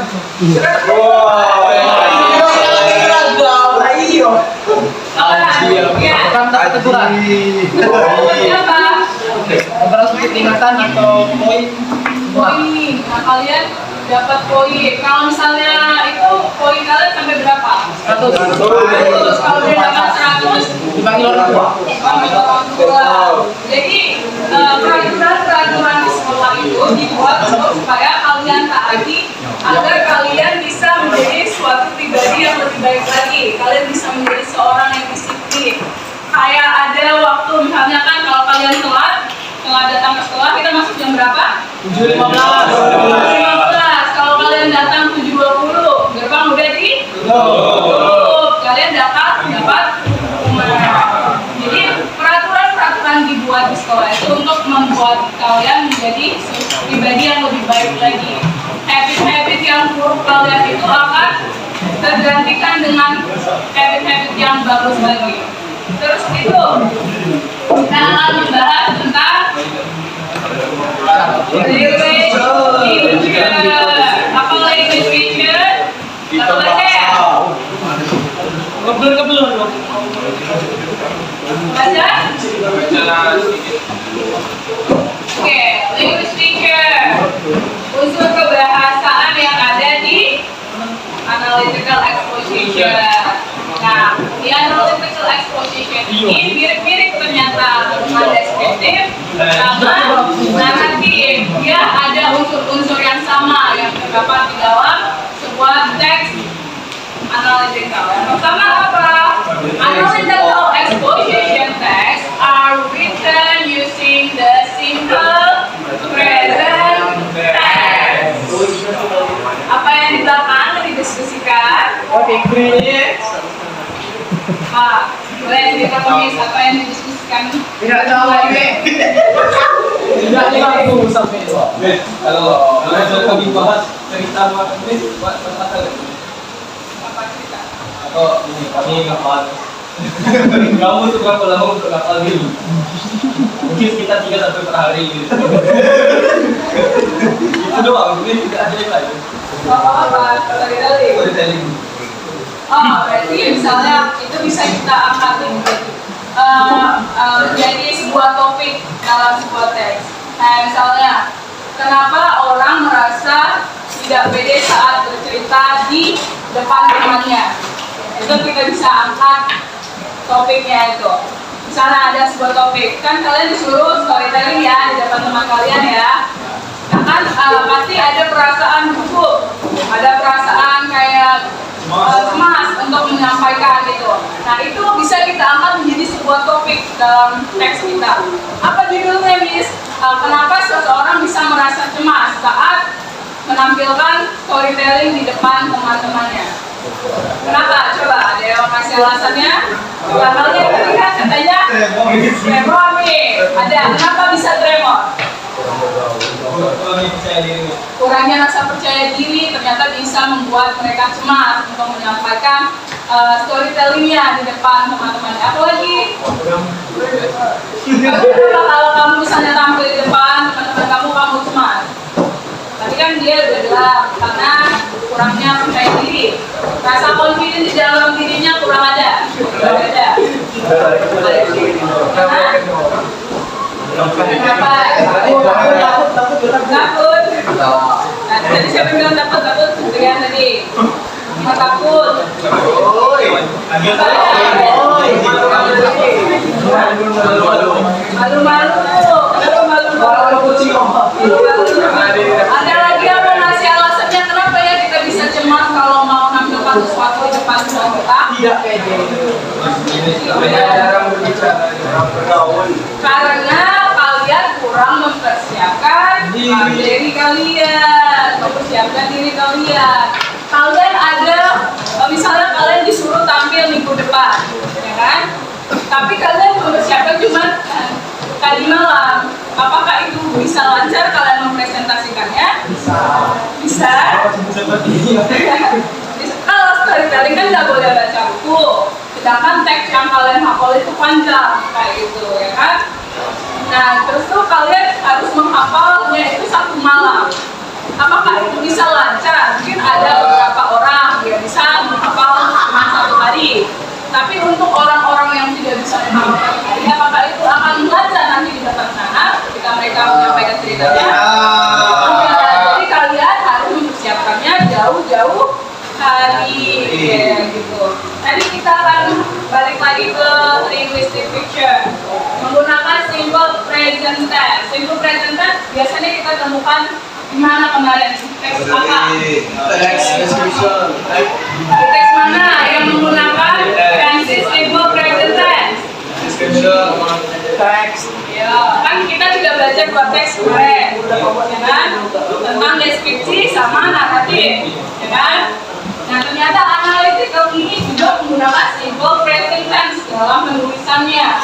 Speaker 2: Teguran.
Speaker 1: Apa?
Speaker 2: Beberapa sedikit ingatan atau poin.
Speaker 1: Poin. Nah, kalian dapat poin. Kalau misalnya itu poin kalian sampai berapa? 100. Kalau dia dapat 100,
Speaker 2: Dipanggil orang tua.
Speaker 1: dipanggil orang tua. Jadi peraturan di sekolah itu dibuat supaya kalian taati agar kalian bisa menjadi suatu pribadi yang lebih baik lagi. Kalian bisa menjadi seorang yang disiplin. Kayak ada waktu misalnya kan kalau kalian telat datang ke sekolah, kita masuk jam berapa?
Speaker 2: 7.15.
Speaker 1: 7.15. Kalau kalian datang 7.20, gerbang udah ditutup. Kalian dapat hukuman. Jadi peraturan dibuat di sekolah itu untuk membuat kalian menjadi pribadi yang lebih baik lagi. Habit-habit yang buruk kalian itu akan tergantikan dengan habit-habit yang bagus lagi. Terus itu kita akan membahas tentang language teacher. Apa language teacher? Satu lagi ya?
Speaker 2: Kebelur.
Speaker 1: Baca? Oke, language teacher. exposition. Nah, di analytical exposition ini mirip-mirip ternyata dengan deskriptif sama naratif. Dia ada unsur-unsur yang sama yang terdapat di dalam sebuah teks analytical. Yang pertama apa? Analytical exposition text are written using the simple present tense. Apa yang di belakang didiskusikan?
Speaker 2: Inggris.
Speaker 1: Pak, boleh cerita komis apa yang didiskusikan?
Speaker 2: Tidak tahu ini. Tidak tahu sampai itu.
Speaker 3: Kalau kami bahas cerita buat pasal
Speaker 1: Apa cerita?
Speaker 3: atau ini kami ngapal. Kamu tuh berapa lama untuk ngapal dulu? Mungkin kita 3 sampai per hari gitu. Itu doang, mungkin tidak ada yang lain.
Speaker 1: Apa tadi?
Speaker 3: Storytelling.
Speaker 1: Oh, berarti misalnya itu bisa kita angkat jadi sebuah topik dalam sebuah teks. Nah, misalnya kenapa orang merasa tidak pede saat bercerita di depan temannya? Itu kita bisa angkat topiknya itu. Misalnya ada sebuah topik, kan kalian disuruh storytelling ya di depan teman kalian ya. Nah, kan pasti ada perasaan gugup, ada perasaan kayak cemas untuk menyampaikan gitu. Nah, itu bisa kita angkat menjadi sebuah topik dalam teks kita. Apa judulnya, Miss? Kenapa seseorang bisa merasa cemas saat menampilkan storytelling di depan teman-temannya? Kenapa? Coba ada yang kasih alasannya. Coba kalian lihat katanya tremor nih. Ada. Kenapa bisa tremor? Kurangnya rasa percaya diri ternyata bisa membuat mereka cemas untuk menyampaikan storytellingnya di depan teman-teman. Apalagi kalau kamu misalnya tampil di depan teman-teman kamu cemas. Tadi kan dia udah bilang karena kurangnya percaya diri, rasa confident di dalam dirinya kurang ada. Kenapa? Takut. Nah, tadi siapa yang bilang takut? Dengan tadi. Takut. Malu-malu. Ada lagi apa ngasih alasannya kenapa ya kita bisa cemas kalau mau nampilkan sesuatu di depan semua kita?
Speaker 2: Tidak pede.
Speaker 3: Jarang berbicara, jarang bergaul.
Speaker 1: Karena kalian kurang mempersiapkan diri kalian, mempersiapkan diri kalian. Kalian ada, misalnya kalian disuruh tampil minggu depan, ya kan? Tapi kalian mempersiapkan cuma tadi malam. Apakah itu bisa lancar kalian mempresentasikannya? Bisa. Kalau storytelling kan nggak boleh baca buku. Sedangkan teks yang kalian hafal itu panjang kayak gitu, ya kan? Nah, terus tuh kalian harus menghafalnya itu 1 malam. Apakah itu bisa lancar? Mungkin ada beberapa orang yang bisa menghafal cuma 1 hari. Tapi untuk orang-orang yang tidak bisa menghafal hari, apakah itu akan lancar nanti di depan sana ketika mereka menyampaikan ceritanya? Jadi kalian harus mempersiapkannya jauh-jauh hari, ya gitu. Tadi kita akan balik lagi ke linguistic fiction menggunakan simple present tense. Simple present tense biasanya kita temukan di mana kemarin? Teks apa?
Speaker 3: Teks description.
Speaker 1: Di teks mana yang menggunakan tense simple present tense?
Speaker 3: Description.
Speaker 2: Teks.
Speaker 1: Ya, kan kita sudah belajar 2 teks kemarin, ya kan? Tentang deskripsi sama naratif, ya kan? Nah, ternyata analytical ini juga menggunakan simple present tense dalam penulisannya.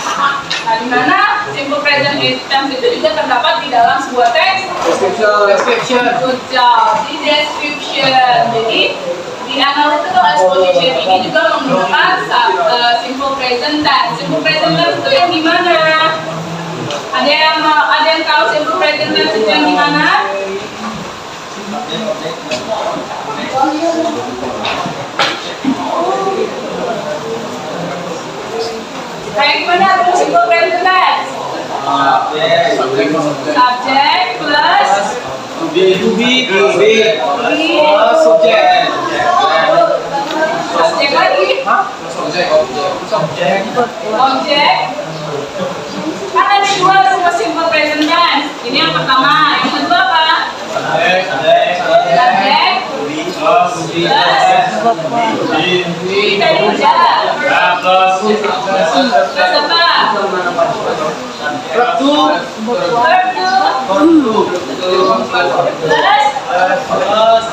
Speaker 1: Nah, di mana simple present tense itu juga terdapat di dalam sebuah teks
Speaker 2: Description.
Speaker 1: good job, di description. Jadi di analytical exposition ini juga menggunakan simple present tense. Simple present tense itu yang gimana? Ada yang tahu simple present tense itu yang gimana? Kayak gimana tuh simple present tense? Subject plus
Speaker 3: To be,
Speaker 1: subject
Speaker 2: Subject.
Speaker 1: Objek. Kan ada dua rumus simple present tense. Ini yang pertama. Yang kedua apa? Subjek. Plus. Tadi udah. Plus apa? Verb to. Plus.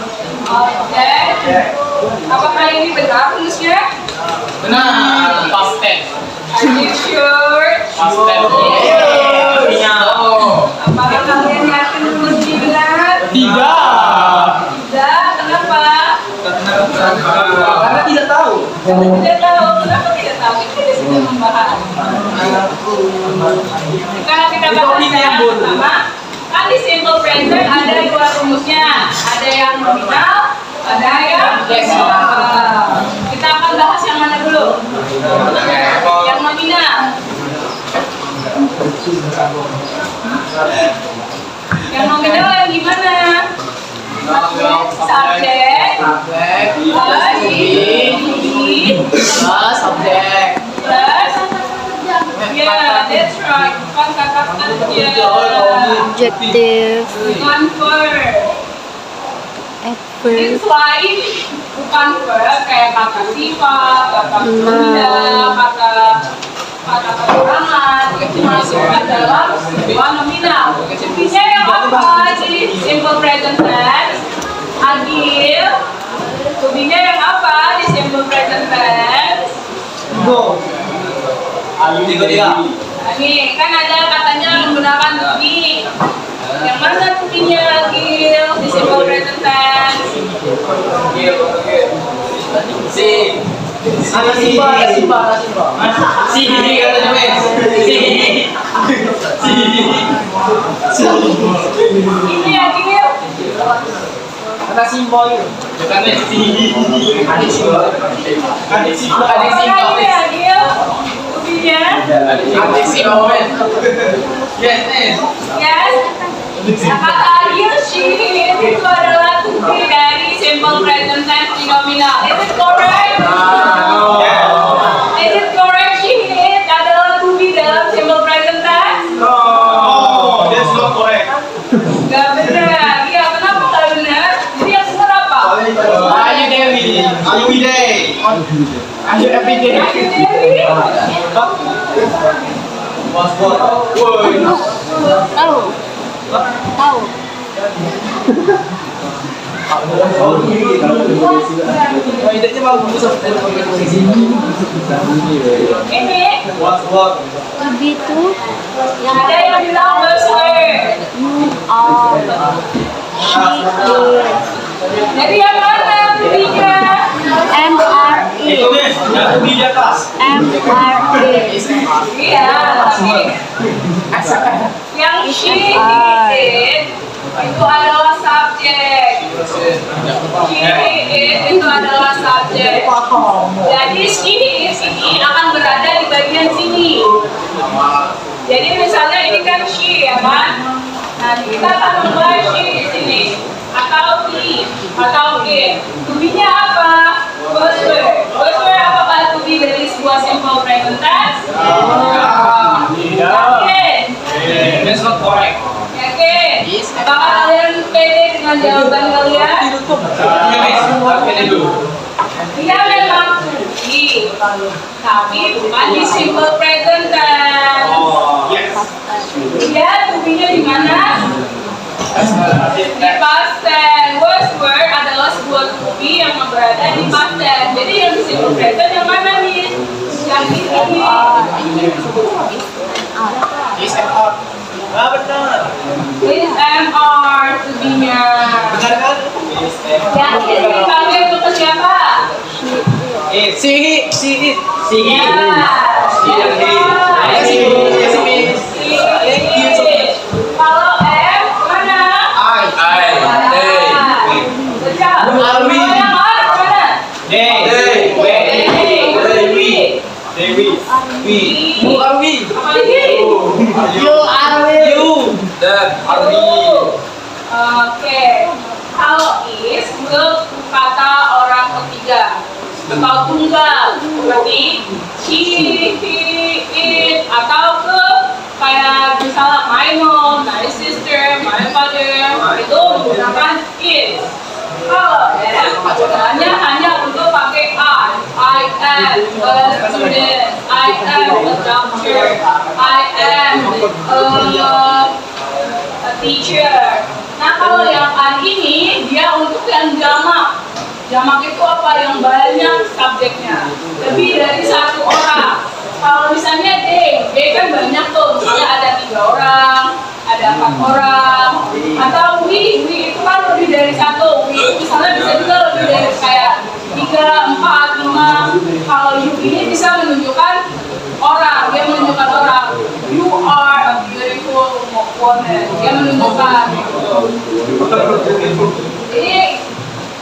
Speaker 1: Objek. Apakah ini benar rumusnya?
Speaker 2: Benar. Past tense.
Speaker 1: Are you sure?
Speaker 2: Past tense.
Speaker 1: Apakah kalian yakin rumusnya benar?
Speaker 2: Tidak.
Speaker 1: Tidak. Kenapa?
Speaker 2: Karena tidak tahu.
Speaker 1: Karena tidak tahu. Kenapa tidak tahu? Kita sedang membahas. Karena kita bahas yang pertama, kan di simple present ada dua rumusnya. Ada yang nominal, ada yang kita akan bahas yang mana dulu? Yang nominal. Yang nominal yang gimana? Subjek plus
Speaker 2: Plus subject.
Speaker 1: plus ya, that's right. Bukan kata kerja.
Speaker 5: Adjective,
Speaker 1: Bukan verb.
Speaker 5: adverb,
Speaker 1: It's like bukan verb kayak kata sifat, kata benda, kata keterangan itu masukkan dalam sebuah nominal. Bisa yang apa? Jadi simple present tense. Adil. Tubinya yang apa di simple present tense? Nih kan ada katanya menggunakan tubi. Yang mana tubinya Agil di simple present tense? Ini Agil.
Speaker 2: Kata simbol itu.
Speaker 1: Apakah ini Agil? Tubinya? Yes. Kata Agil she itu adalah tubi dari simple present tense di nominal. Is it correct? Is it correct? She adalah tubi dalam simple present tense? Gak benar. Iya, kenapa gak benar? Jadi yang benar apa?
Speaker 2: Ayo Dewi. Ayo everyday.
Speaker 1: Ayu Dewi.
Speaker 5: tahu, tahu.
Speaker 2: Oh, idenya bagus.
Speaker 1: Ini
Speaker 5: Begitu yang
Speaker 1: ada yang bilang buzzword.
Speaker 5: you are, she is,
Speaker 1: Jadi yang mana tubinya?
Speaker 5: MRE, MRE,
Speaker 1: Iya, tapi yang she is itu adalah subjek. She is itu adalah subjek. Jadi she is ini akan berada di bagian sini. Jadi misalnya ini kan she ya kan? Nah kita akan memulai she di sini atau he atau it. Tubinya apa? Buzzword. Buzzword apakah tubi dari sebuah simple present tense? Yakin?
Speaker 2: That's not correct.
Speaker 1: Yakin? Apakah kalian pede dengan jawaban kalian? Dia memang tubi, tapi bukan di simple present tense. Dia tubinya di mana? Di past tense. Buzzword adalah sebuah tubi yang berada di past tense. Jadi yang di simple present yang mana nih? Yang ini.
Speaker 2: Is and are. Benar.
Speaker 1: Is and are tubinya.
Speaker 2: Benar kan?
Speaker 1: Yakin dipanggil untuk ke siapa?
Speaker 2: Si it.
Speaker 1: Ya. Kalau M mana?
Speaker 2: Who are we?
Speaker 1: Oke. Kalau is untuk kata orang ketiga. atau tunggal, berarti he, it, atau ke kayak misalnya my mom, my sister, my father, itu menggunakan it. Kalau penggunaannya hanya untuk pakai I am a student, I am a doctor, I am a teacher. Nah kalau yang an ini dia untuk yang jamak. Jamak itu apa? Yang banyak subjeknya, lebih dari satu orang. Kalau misalnya D kan banyak tuh, misalnya ada 3 orang, ada 4 orang, atau we itu kan lebih dari satu. We itu misalnya bisa juga lebih dari kayak 3, 4, 5. Kalau you ini bisa menunjukkan orang, dia menunjukkan orang. You are a beautiful woman, dia menunjukkan. Jadi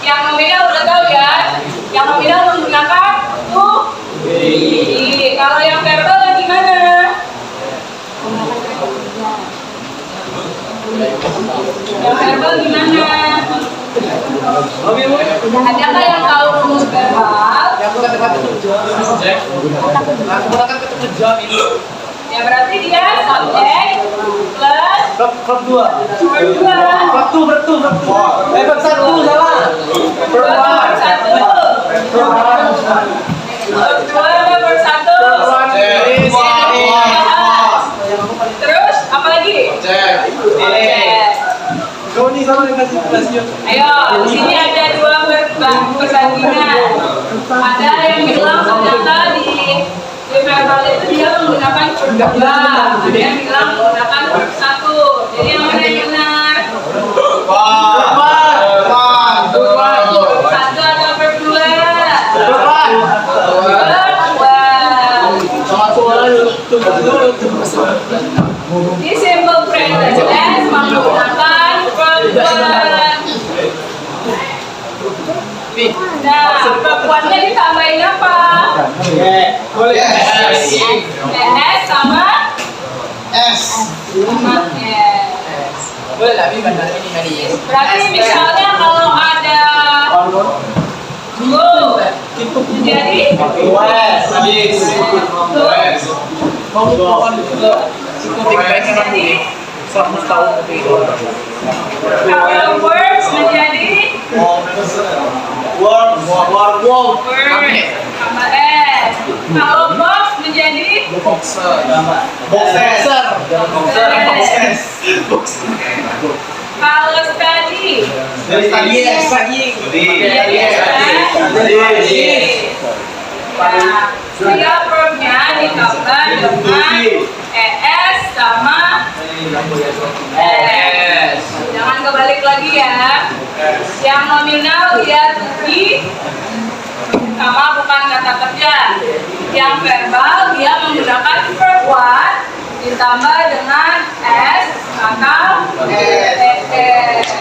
Speaker 1: yang nominal udah tahu ya, yang nominal menggunakan tuh. Kalau yang verbal gimana? Yang verbal gimana? Adakah yang tahu rumus verbal? Ya berarti dia subjek plus
Speaker 2: Verb 2.
Speaker 1: verb 2.
Speaker 2: Verb 1 salah.
Speaker 1: Verb 1. Verb 1. Terus apa lagi?
Speaker 2: Kau ini sama dengan situasi.
Speaker 1: Ayo, di sini ada 2 perbandingan. Ada yang bilang ternyata di verbal itu dia menggunakan verb 2. Ada yang bilang menggunakan verb 1. Jadi yang mana yang benar? Verb 1 atau verb 2? Di simple present tense menggunakan verb 1. Nah, verb 1-nya ditambahin apa? S sama S.
Speaker 2: Boleh lah, ini bandar ini tadi.
Speaker 1: Berarti misalnya kalau ada go, jadi kalau words menjadi words sama S. Kalau box menjadi kalau study nah, setiap verbnya ditambah dengan ES sama S. Jangan kebalik lagi ya. Yang nominal dia to be sama bukan kata kerja. Yang verbal dia menggunakan verb 1 ditambah dengan S atau ES.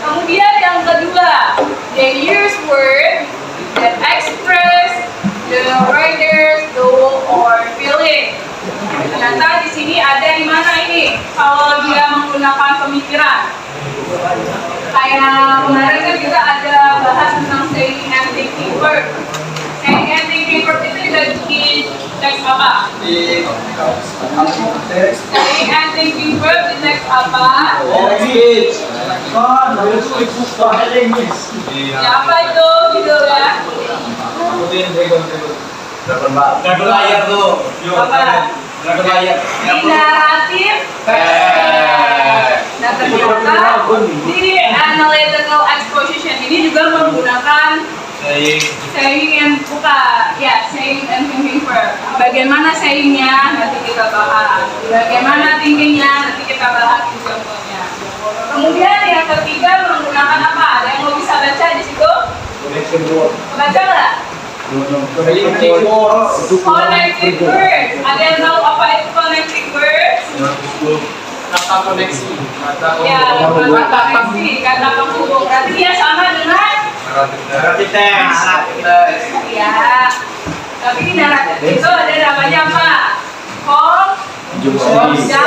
Speaker 1: Kemudian yang kedua, they use word that express the writer's goal or feeling. Ternyata di sini ada di mana ini? Kalau dia menggunakan pemikiran. Kayak kemarin kan kita ada bahas tentang saying and thinking verb. Saying and thinking verb itu di teks apa? Saying and thinking verb di teks apa? Siapa itu judulnya?
Speaker 3: Dragon layar tuh.
Speaker 1: Apa?
Speaker 3: Dragon layar.
Speaker 1: Di naratif. Nah ternyata di analytical exposition ini juga menggunakan saying and saying and thinking verb. Bagaimana sayingnya nanti kita bahas. Bagaimana thinkingnya nanti kita bahas di contohnya. Kemudian yang ketiga menggunakan apa? Ada yang mau bisa baca di situ? Baca nggak? Connecting words. Ada yang tahu apa itu connecting words?
Speaker 2: Kata koneksi.
Speaker 1: Ya, kata koneksi, kata penghubung. Berarti dia sama dengan
Speaker 3: Naratif teks.
Speaker 1: ya. Tapi di naratif itu ada namanya apa? Conjunction.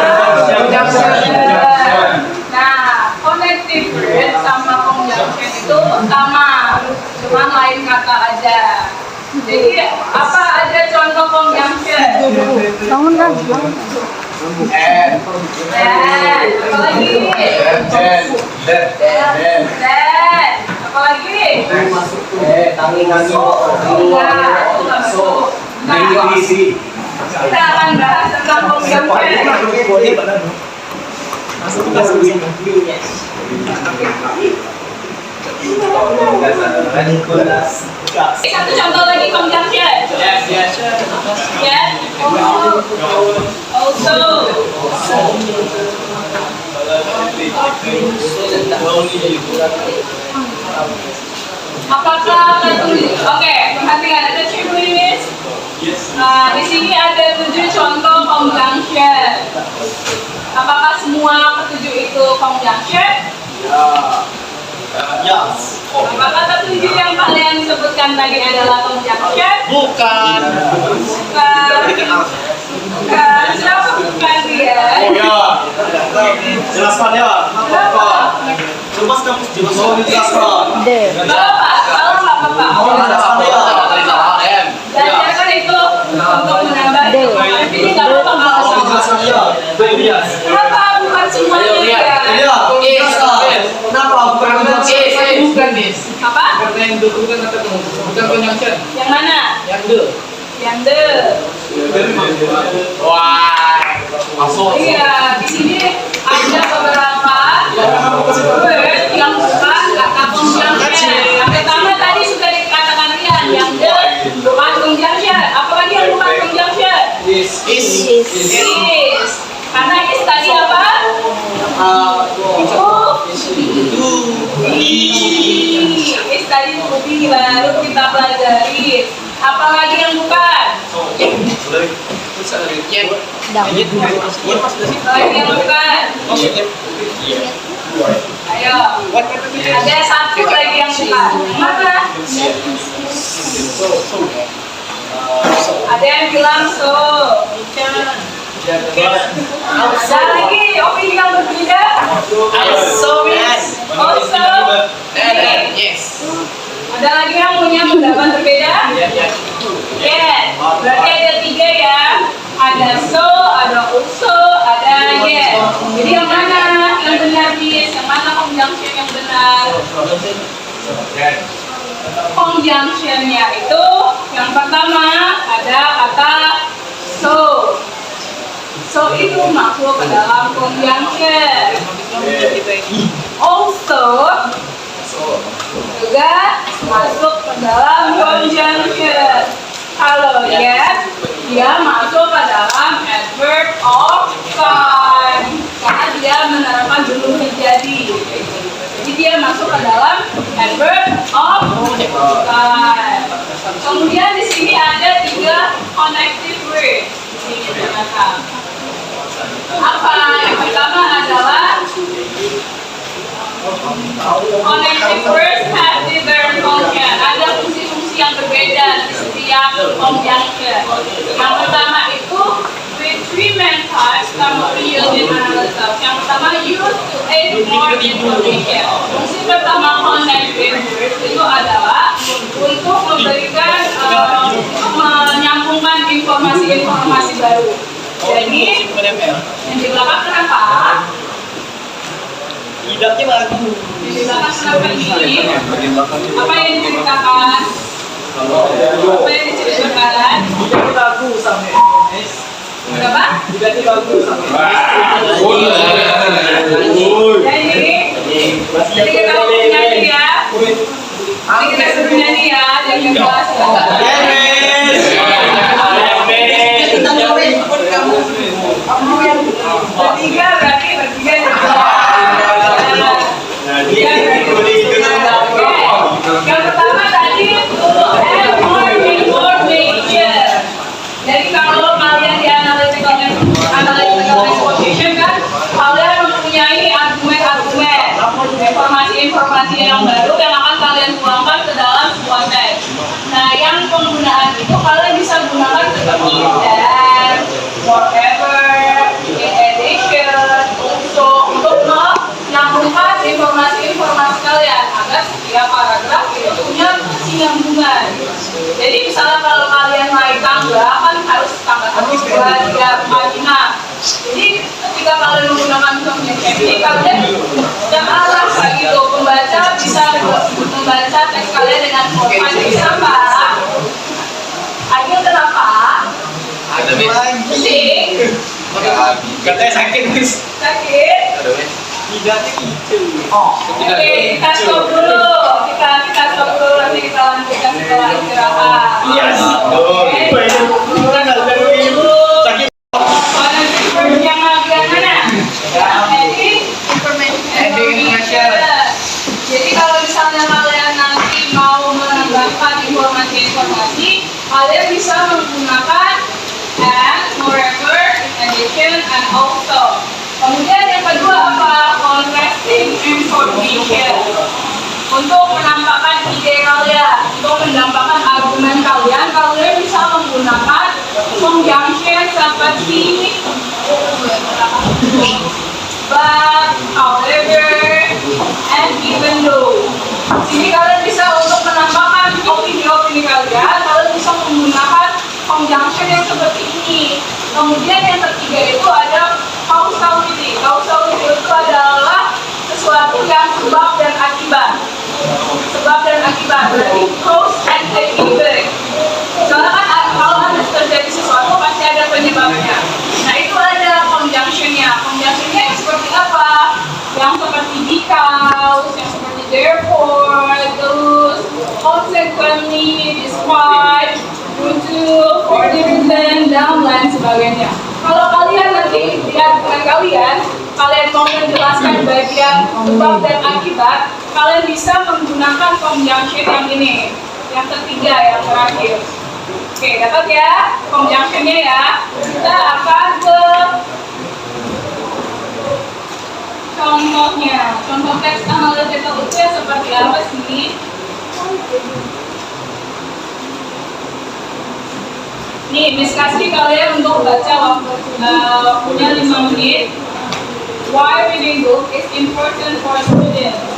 Speaker 1: Nah, connective word sama conjunction itu sama. Cuma lain kata aja. Jadi apa aja contoh conjunction?
Speaker 5: Bangun kan? Bangun.
Speaker 1: Apa lagi? Apa lagi? Kita akan bahas tentang conjunction. Satu contoh lagi conjunction. Ya. Also. Apakah oke, perhatikan ada checklist. Di sini ada 7 contoh conjunction. Apakah semua ketujuh itu conjunction?
Speaker 3: Yes.
Speaker 1: Apakah ketujuh yang kalian sebutkan tadi adalah conjunction?
Speaker 3: Bukan.
Speaker 1: Bukan. Bukan. Siapa bukan dia?
Speaker 3: Oh ya. Jelaskan ya. Apa? Coba kamu jelaskan.
Speaker 5: D.
Speaker 1: Bapak, kalau nggak bapak.
Speaker 3: Jelaskan ya.
Speaker 1: Belajarkan itu untuk menambah
Speaker 5: D.
Speaker 1: tapi ini nggak apa-apa kalau sama.
Speaker 3: Jelaskan ya.
Speaker 1: Kenapa bukan semuanya ya?
Speaker 3: Iya. Kenapa bukan
Speaker 2: Bukan Miss.
Speaker 1: Apa?
Speaker 2: Karena yang itu bukan kata kamu. Bukan conjunction.
Speaker 1: Yang mana?
Speaker 2: Yang de.
Speaker 1: Yang de.
Speaker 2: Wah.
Speaker 3: masuk?
Speaker 1: Iya, di sini ada beberapa word yang bukan kata conjunction. Yang pertama tadi sudah dikatakan Rian, yang de bukan conjunction. Apalagi yang bukan conjunction?
Speaker 2: Is.
Speaker 1: Is. Karena is tadi apa? Is tadi bukti baru kita pelajari. Apalagi yang bukan? Apalagi yang bukan? Ayo. Ada satu lagi yang bukan. Mana? Ada yang bilang so. Ada lagi opini yang berbeda. Also. Ada lagi yang punya pendapat berbeda? Yes. Berarti ada 3 ya. Ada so, ada also, ada yes. Jadi yang mana yang benar bis? Yang mana conjunction yang benar? Conjunctionnya itu yang pertama ada kata so. So itu masuk ke dalam conjunction. Also juga masuk ke dalam conjunction. Kalau yes, dia masuk ke dalam adverb of time karena dia menerapkan belum terjadi. Jadi dia masuk ke dalam adverb of time. Kemudian di sini ada 3 connective words. Ini digunakan. Apa? Yang pertama adalah connective words have different function. Ada fungsi-fungsi yang berbeda di setiap conjunction. Yang pertama itu with 3 main types kamu use in analysis. Yang pertama use to aid more information. Fungsi pertama connective words itu adalah untuk memberikan menyambungkan informasi-informasi baru. Jadi yang di belakang kenapa?
Speaker 3: Tidaknya bagus.
Speaker 1: Di belakang kenapa ini? Apa yang diceritakan? Apa yang diceritakan?
Speaker 3: Tidaknya bagus sampai.
Speaker 1: Kenapa?
Speaker 3: Tidaknya bagus sampai.
Speaker 1: Jadi kita mau nyanyi ya. Jadi kita suruh nyanyi ya. Jangan kelas. Bertiga berarti bertiga. Yang pertama tadi have more information. Jadi kalau kalian di analytical exposition kan, kalian mempunyai argumen-argumen, informasi-informasi yang baru yang akan kalian tuangkan ke dalam sebuah teks. Nah, yang penggunaan itu kalian bisa gunakan seperti that, whatever, in addition, also untuk menyambungkan informasi-informasi kalian agar setiap paragraf itu punya argumen. Jadi misalnya kalau kalian naik tangga kan harus tangga 1, 2, 3, 4, 5. Jadi ketika kalian menggunakan comprehension ini kalian janganlah begitu pembaca bisa membaca teks kalian dengan format kenapa? Ayo kenapa?
Speaker 4: Ada Miss.
Speaker 1: Penting.
Speaker 4: Katanya sakit Miss.
Speaker 1: Sakit.
Speaker 4: Ada Miss.
Speaker 1: Oke, kita stop dulu. Kita stop dulu nanti kita lanjutkan setelah istirahat.
Speaker 4: Yes.
Speaker 1: Kita stop dulu.
Speaker 4: Sakit.
Speaker 1: Mana sih yang bagian mana? Edit information. Jadi kalau misalnya kalian nanti mau menambahkan informasi, kalian bisa menggunakan and, moreover, in addition, and also. Kemudian yang kedua apa? Contrasting information. Untuk menampakkan ide kalian, untuk menampakkan argumen kalian, kalian bisa menggunakan conjunction seperti but, however, and even though. Sini kalian bisa untuk menampakkan opini-opini kalian bisa menggunakan conjunction yang seperti ini. Kemudian yang ketiga itu ada causality. Causality itu adalah sesuatu yang sebab dan akibat. Sebab dan akibat, berarti cause and effect. Soalnya kan kalau ada terjadi sesuatu pasti ada penyebabnya. Nah itu ada conjunctionnya. Conjunctionnya yang seperti apa? Yang seperti because, yang seperti therefore, thus, consequently, despite, due to, for the reason, dan lain sebagainya. Kalau kalian nanti lihat dengan kalian mau menjelaskan bagian sebab dan akibat, kalian bisa menggunakan conjunction yang ini, yang ketiga, yang terakhir. Oke, dapat ya conjunctionnya ya. Kita akan ke contohnya. Contoh teks analytical itu ya seperti apa sih? Nih, Miss kasih kalian untuk baca waktunya 5 menit. Why reading book is important for students.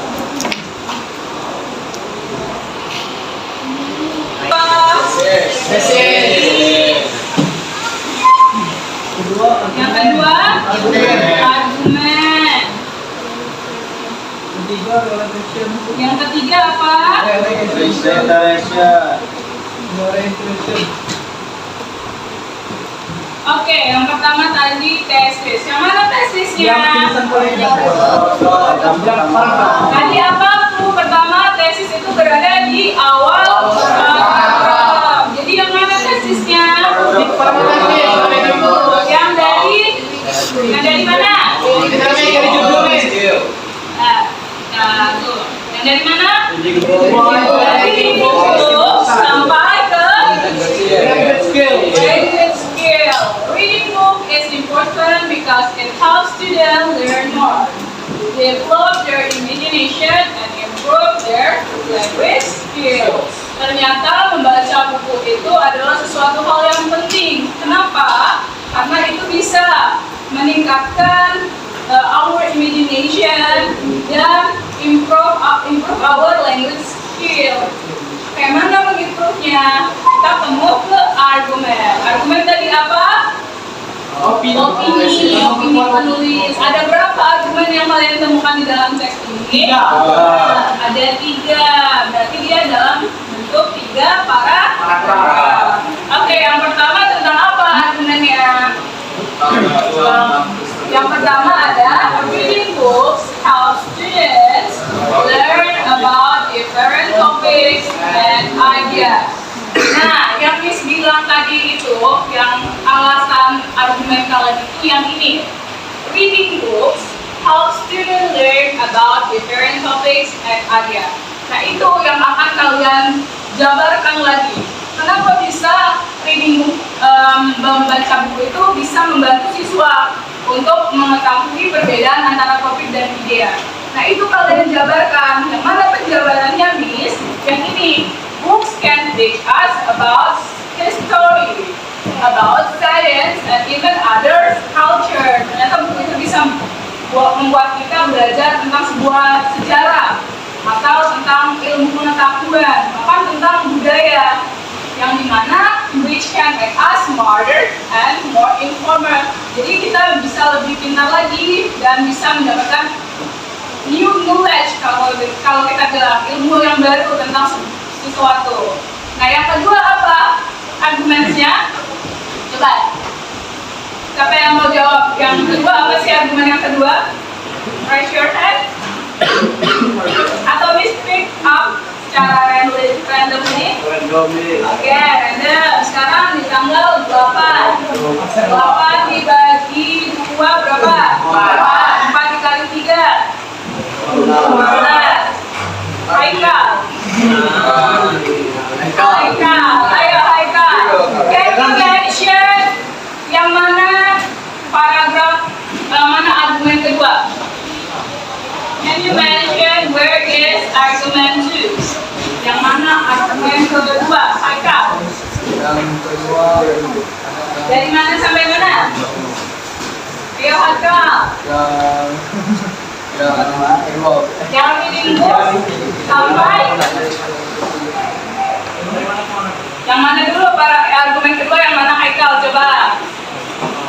Speaker 1: Yang kedua, argumen. Yang ketiga apa? Oke, yang pertama tadi tesis. Yang mana tesisnya? Tadi apa? Pertama tesis itu berada di awal paragraf. Jadi yang mana tesisnya? Yang dari mana? Nah, tuh. Yang dari mana? Dari buku sampai ke language skill. Reading book is important because it helps students learn more, develop their imagination, and improve their language skills. Ternyata membaca buku itu adalah sesuatu hal yang penting. Kenapa? Karena itu bisa meningkatkan our imagination dan improve our language skill. Kayak mana mengimprove-nya? Kita temu ke argumen. Argumen tadi apa? Opini penulis. Ada berapa argumen yang kalian temukan di dalam teks ini? Ada 3. Berarti dia dalam bentuk 3 paragraf. Oke, yang pertama tentang apa argumennya? Yang pertama ada reading books help students learn about different topics and ideas. Nah, yang Miss bilang tadi itu, yang alasan argumen kalian itu yang ini. Reading books help students learn about different topics and ideas. Nah, itu yang akan kalian jabarkan lagi. Kenapa bisa reading book, membaca buku itu bisa membantu siswa untuk mengetahui perbedaan antara topik dan ide. Nah, itu kalian jabarkan. Yang mana penjabarannya, Miss? Yang ini. Books can teach us about history, about science, and even other culture. Ternyata buku itu bisa membuat kita belajar tentang sebuah sejarah, atau tentang ilmu pengetahuan, bahkan tentang budaya, yang dimana which can make us smarter and more informed. Jadi kita bisa lebih pintar lagi dan bisa mendapatkan new knowledge, kalau kita bilang ilmu yang baru tentang sesuatu. Nah, yang kedua apa argumennya? Coba, siapa yang mau jawab? Yang kedua apa sih argumen yang kedua? Raise your hand. Atau we speak up secara random ini? Oke, random. Sekarang di tanggal 8 dibagi 2 berapa? 4 dikali 3 12. Haikal. Ayo Haikal. Can you mention yang mana paragraf, mana argumen kedua? Can you mention where is argument 2? Yang mana argumen kedua? Haikal.
Speaker 2: Yang kedua
Speaker 1: Dari mana sampai mana? Ayo Haikal. Yang reading book sampai yang mana dulu para argumen kedua, yang mana Haikal? Coba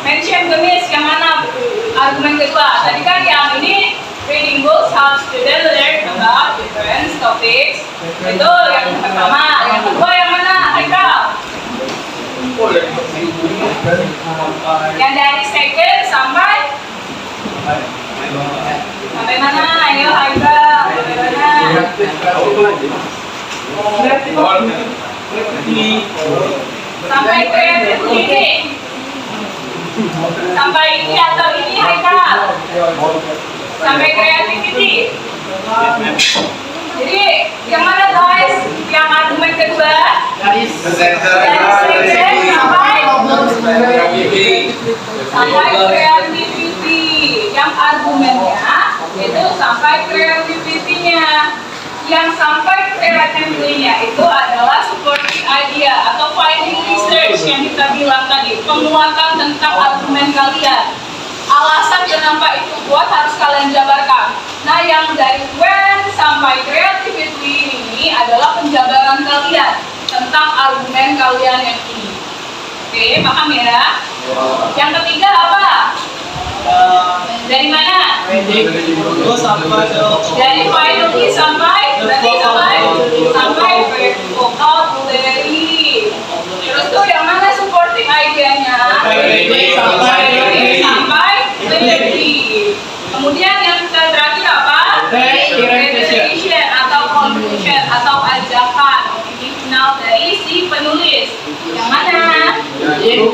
Speaker 1: mention Gemis, yang mana argumen kedua? Tadi kan yang ini reading books help students learn about different topics. Itu yang pertama. Yang kedua yang mana Haikal? Yang dari second sampai mana? Ayo Haikal, sampai kreatif ini. Sampai ini atau ini Haikal? Sampai creativity. Jadi yang mana guys? Yang argumen kedua dari second sampai creativity. Yang argumennya itu sampai creativity-nya. Yang sampai creativity-nya itu adalah supporting idea atau finding research yang kita bilang tadi, penguatan tentang argumen kalian. Alasan kenapa itu kuat harus kalian jabarkan. Nah, yang dari when sampai creativity ini adalah penjabaran kalian tentang argumen kalian yang ini. Oke, paham ya? Yang ketiga apa? Dari mana? Dari finally sampai berarti sampai vocabulary. Terus tuh yang mana supporting idenya? Sampai clarity. Kemudian yang terakhir apa? Repetition atau conclusion atau ajakan opini final dari si penulis. Yang mana? Dari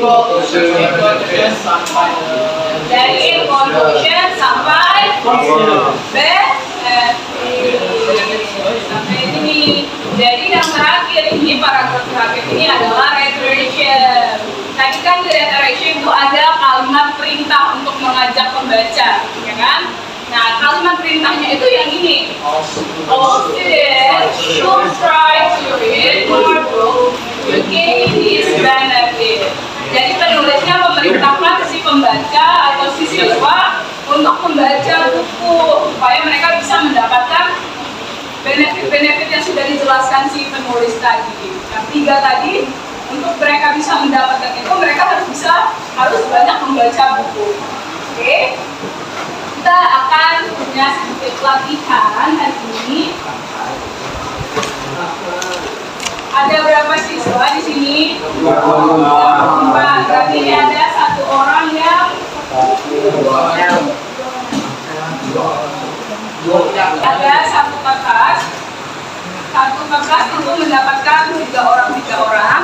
Speaker 1: introduction sampai sampai ini. Jadi yang terakhir ini, paragraf terakhir ini adalah reiteration. Tadi kan di reiteration itu ada kalimat perintah untuk mengajak pembaca, ya kan? Nah, kalimat perintahnya itu yang ini. All students should try to read more books to gain this benefit. Jadi penulisnya memerintahkan si pembaca atau si siswa untuk membaca buku supaya mereka bisa mendapatkan benefit-benefit yang sudah dijelaskan si penulis tadi. Yang 3 tadi, untuk mereka bisa mendapatkan itu mereka harus banyak membaca buku. Oke? Kita akan punya sedikit pelatihan hari ini. Ada berapa siswa di sini? 4. Berarti ada 1 orang yang ada 1 kelas. 1 kelas itu mendapatkan 3 orang.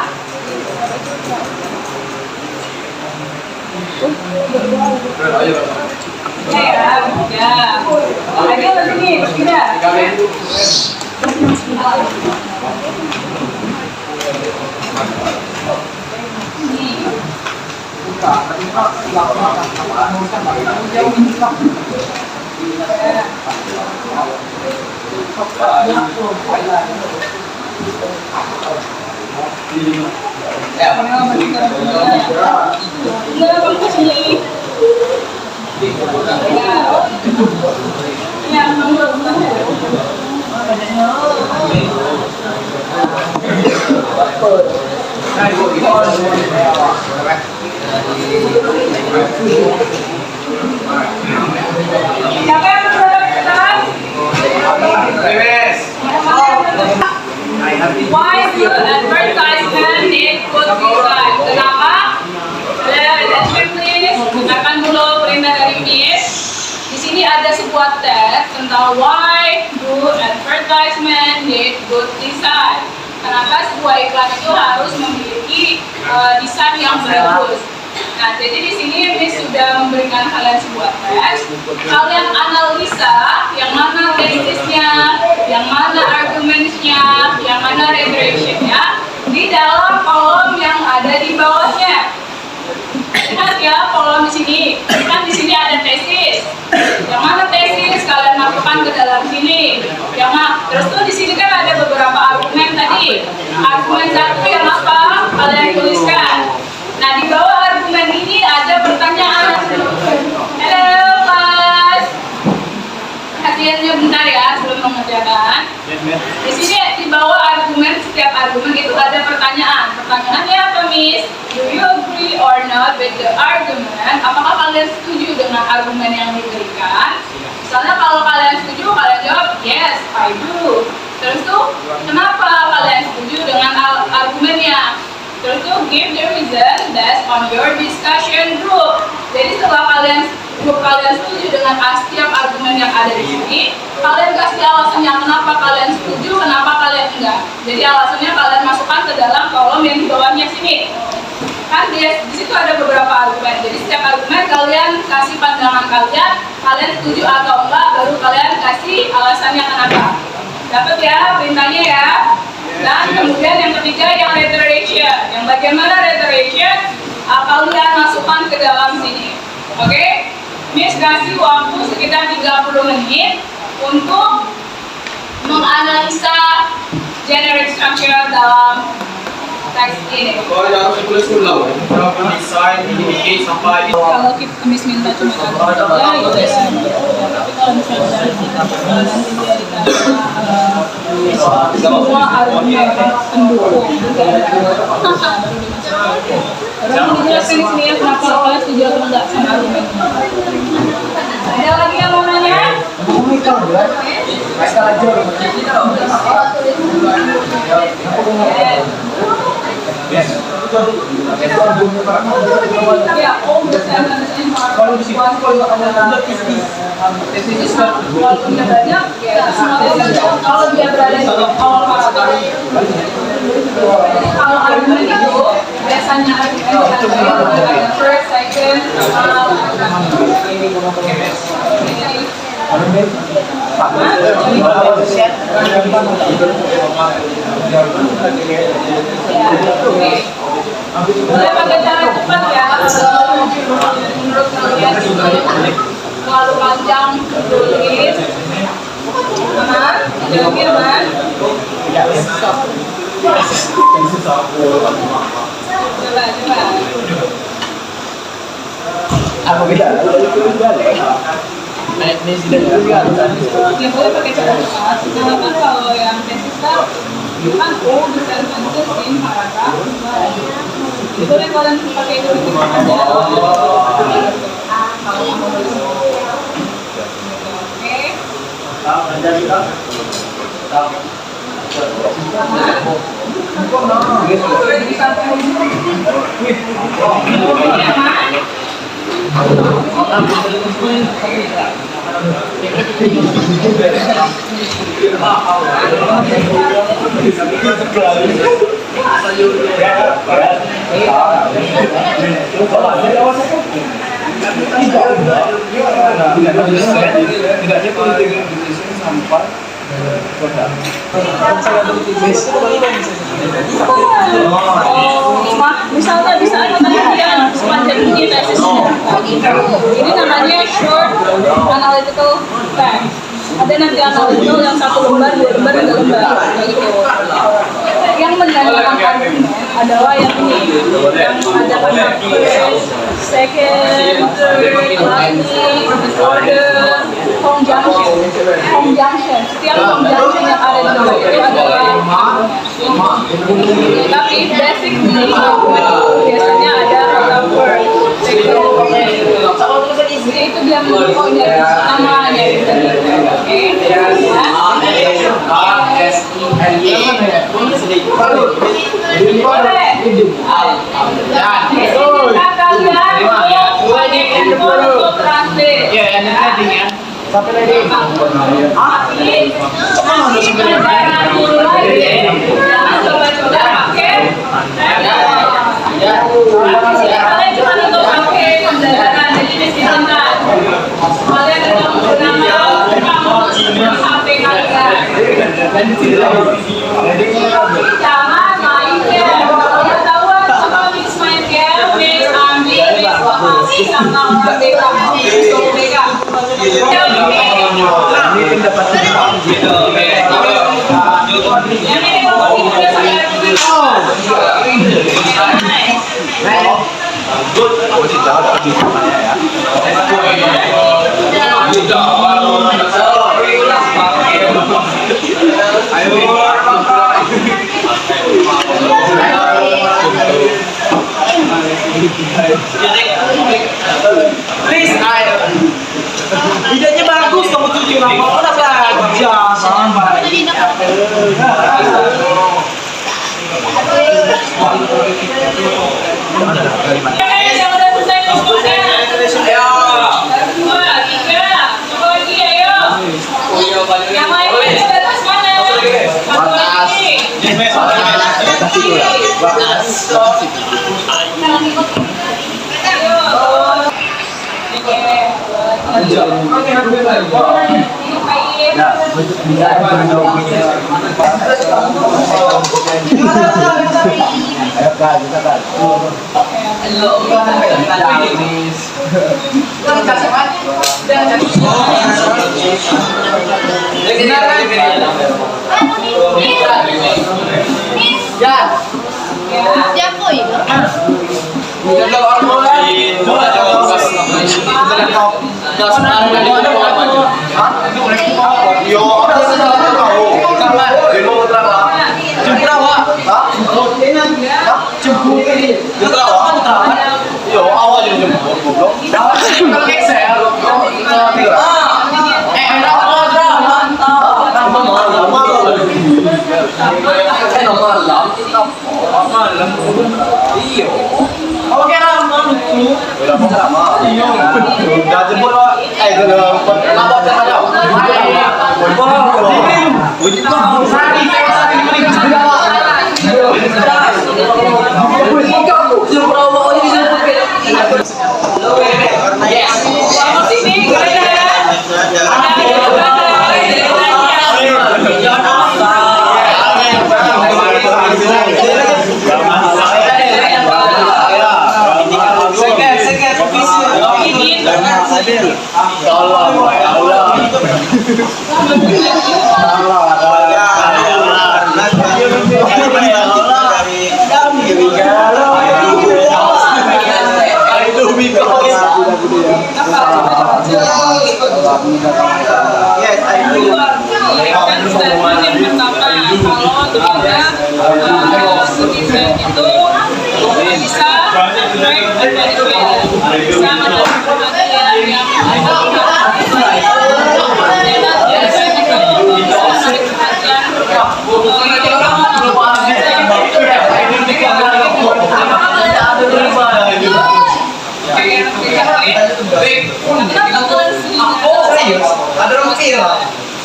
Speaker 1: Ya. Ayo begini, tidak. Ya, Siapa yang berkenan? Why do advertisement need good design? Kenapa? Attention please. Dengarkan dulu perintah dari Miss. Di sini ada sebuah teks tentang why do advertisement need good design. Kenapa sebuah iklan itu harus memiliki desain yang bagus? Nah, jadi di sini Miss sudah memberikan kalian sebuah teks. Kalian analisa yang mana tesisnya, yang mana argumennya, yang mana rhetoricnya di dalam kolom yang ada di bawahnya. Lihat ya kolom di sini. Kan di sini ada tesis. Yang mana tesis kalian masukkan ke dalam sini. Yang mana? Terus tuh di sini kan ada beberapa argumen tadi. Argumen satu yang apa? Kalian tuliskan. Nah, di bawah argumen ini ada pertanyaan. Halo, kelas. Perhatiannya bentar ya sebelum mengerjakan. Di sini di bawah argumen, setiap argumen itu ada pertanyaan. Pertanyaannya apa, Miss? Do you agree or not with the argument? Apakah kalian setuju dengan argumen yang diberikan? Misalnya kalau kalian setuju, kalian jawab yes, I do. Terus tuh, kenapa kalian setuju dengan argumennya? Terus tuh give the reason based on your discussion group. Jadi setelah grup kalian setuju dengan setiap argumen yang ada di sini, kalian kasih alasannya kenapa kalian setuju, kenapa kalian enggak. Jadi alasannya kalian masukkan ke dalam kolom yang di bawahnya sini. Kan di situ ada beberapa argumen. Jadi setiap argumen kalian kasih pandangan kalian setuju atau enggak, baru kalian kasih alasannya kenapa. Dapat ya perintahnya ya. Dan kemudian yang ketiga yang rhetoric. Yang bagaimana rhetoric? Kalian masukkan ke dalam sini. Oke? Miss kasih waktu sekitar 30 menit untuk menganalisa generic structure dalam teks ini.
Speaker 4: Kalau desain ini sampai
Speaker 1: Kalau Miss minta cuma satu ya itu ya. Tapi kalau misalnya dari kita nanti dia dikasih semua argumen pendukung. Baru dijelaskan di sini ya kenapa kalian setuju atau enggak sama argumen. Ada lagi yang mau nanya? Ya, all the sentences in
Speaker 2: Kalau di sini kalau ada tesis
Speaker 1: walaupun dia banyak, ya semua kalau dia berada di awal paragraf. Jadi kalau argumen itu biasanya argumen first, second, boleh pakai cara cepat ya kalau menurut kalian terlalu panjang tulis aman, yakin aman. Coba.
Speaker 2: Apa beda? Ini sudah juga.
Speaker 1: Ya boleh pakai cara cepat. Misalkan kalau yang tesis kan all the sentences in paragraph. Boleh kalian pakai itu aja. Kalau yang mau tulis. Misalnya bisa kalian sepanjang ini tesisnya. Ini namanya short analytical text. Ada nanti analytical yang 1 lembar, 2 lembar, 3 lembar, kayak gitu. Yang menanyakan argumen adalah yang ini, yang ada first, second, third, last, order, home junction. Home junction. Setiap home junction yang ada di bawah itu adalah tapi basically biasanya ada cover. Itu dia pokoknya namanya. Oke. Boleh.
Speaker 2: Sampai lagi.
Speaker 1: Jangan coba-coba pakai. Kalian cuma untuk pakai pembelajaran jadi disiplinkan. Kalian tidak menggunakan HP kalian. Jangan main game. Kalau tahuan sama mix main game, mix ambil, mix pahami sama orang beda. Beda.
Speaker 2: Ini pendapat
Speaker 1: Yang ini kalau kita udah sadar
Speaker 2: please, idenya bagus kamu tujuh nama udah belajar sama
Speaker 1: yang udah selesai kelompoknya. Ayo. 2, 3. Coba lagi ayo. Yang lain di atas mana? Satu lagi.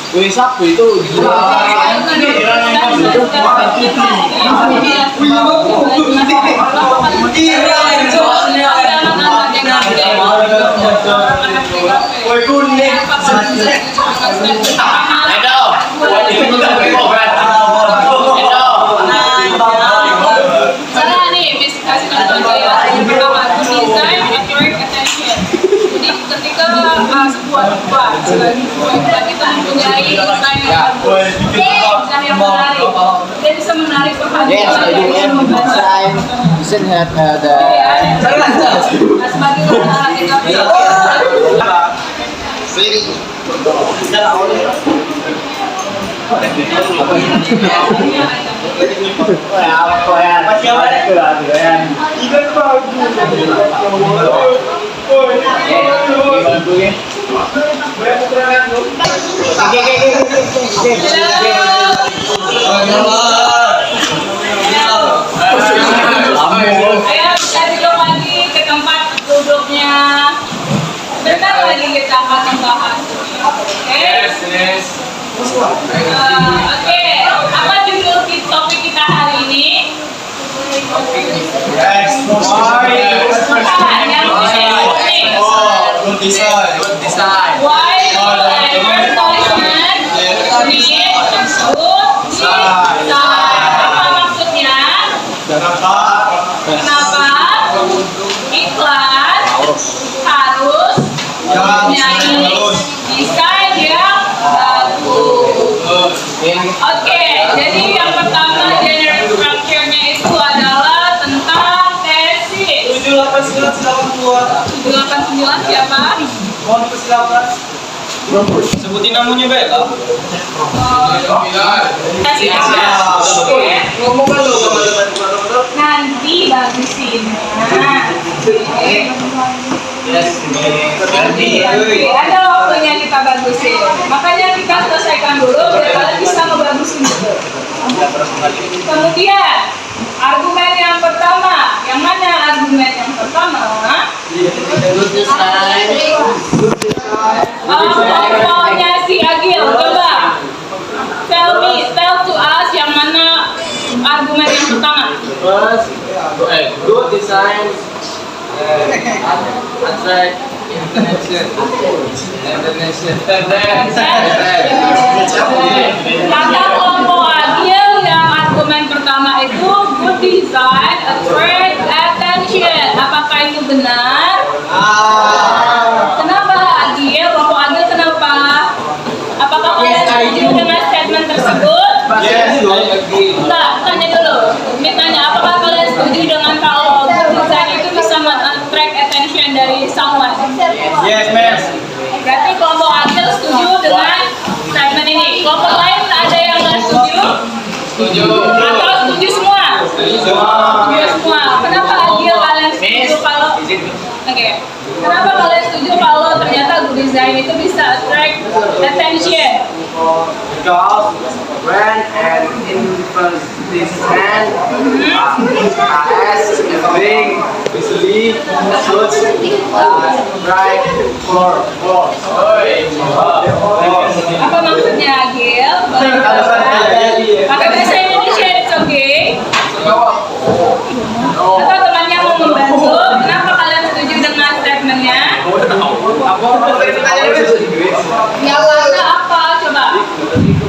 Speaker 2: Kue sapu itu kue kuning.
Speaker 1: Sana nih, basic kasih contoh aja ya. Yang pertama, to design attract attention. Jadi ketika sebuah tempat selagi kita mempunyai desain yang bagus, desain yang menarik, dia bisa menarik perhatian yang membaca.
Speaker 2: Desain had the
Speaker 1: Sebagai anak TKP, Ayo kita duduk lagi ke tempat duduknya. Bentar lagi kita akan membahas. Oke. Oke. Apa judul topik kita hari ini? Bukan, yang ini.
Speaker 4: Good design.
Speaker 1: Why do advertisement need good design? Apa maksudnya? Kenapa iklan harus mempunyai desain yang bagus? Oke, jadi yang pertama general structure-nya itu adalah tentang tesis.
Speaker 3: 789 silakan keluar.
Speaker 1: 789 siapa?
Speaker 3: Mohon persilakan. Sebutin namanya Bella.
Speaker 1: Tesis. Oke. Nanti bagusin. Nah, ada waktunya kita bagusin. Makanya kita selesaikan dulu biar kalian bisa ngebagusin dulu. Kemudian argumen yang pertama, yang mana argumen yang pertama? Pokoknya si Agil, coba tell to us yang mana argumen yang pertama.
Speaker 2: Good design attract
Speaker 1: Kata kelompok Agil yang argumen pertama itu good design attract attention. Apakah itu benar? Kenapa Agil? Kelompok Agil kenapa? Apakah kalian setuju dengan statement tersebut? Enggak, tanya dulu. Ini tanya, apakah kalian setuju dengan kalau good design itu bisa men-attract attention dari someone?
Speaker 3: Yes, ma'am.
Speaker 1: Berarti kelompok Agil setuju dengan statement ini. Kelompok lain ada yang nggak setuju?
Speaker 2: Setuju.
Speaker 1: Atau setuju semua? Setuju semua. Kenapa Agil kalian setuju kalau? Oke. Kenapa kalian setuju kalau ternyata good design itu bisa attract attention?
Speaker 2: Because brand and influence design as being visually good right for both.
Speaker 1: Apa maksudnya Agil? Pakai bahasa Indonesia, it's okay. Atau temannya mau membantu? Kenapa kalian setuju dengan statementnya? Yang mana apa? Coba.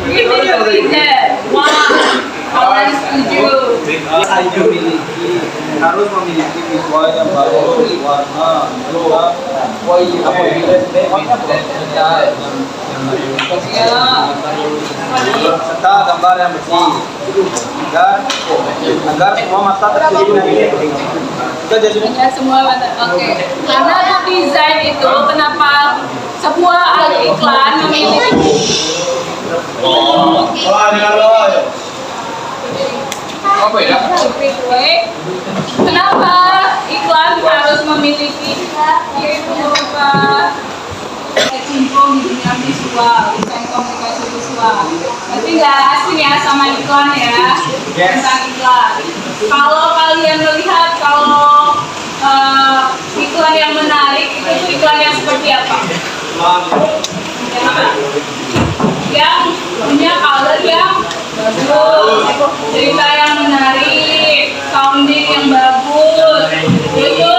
Speaker 1: Give me the reason. Why kalian setuju?
Speaker 3: Harus memiliki visual yang bagus, warna, juga apabila serta gambar yang bersih agar semua mata tertuju dengan ini. Kita jadi
Speaker 1: Ya semua mata. Oke. Karena good design itu kenapa sebuah iklan memiliki
Speaker 2: Apa ya?
Speaker 1: Kenapa iklan harus memiliki yaitu berupa kecimpung di dunia visual, desain komunikasi visual. Nanti nggak asing ya sama iklan ya, tentang iklan. Kalau kalian melihat kalau iklan yang menarik itu iklan yang seperti apa? Yang punya color yang bagus, cerita yang menarik, sounding yang bagus, itu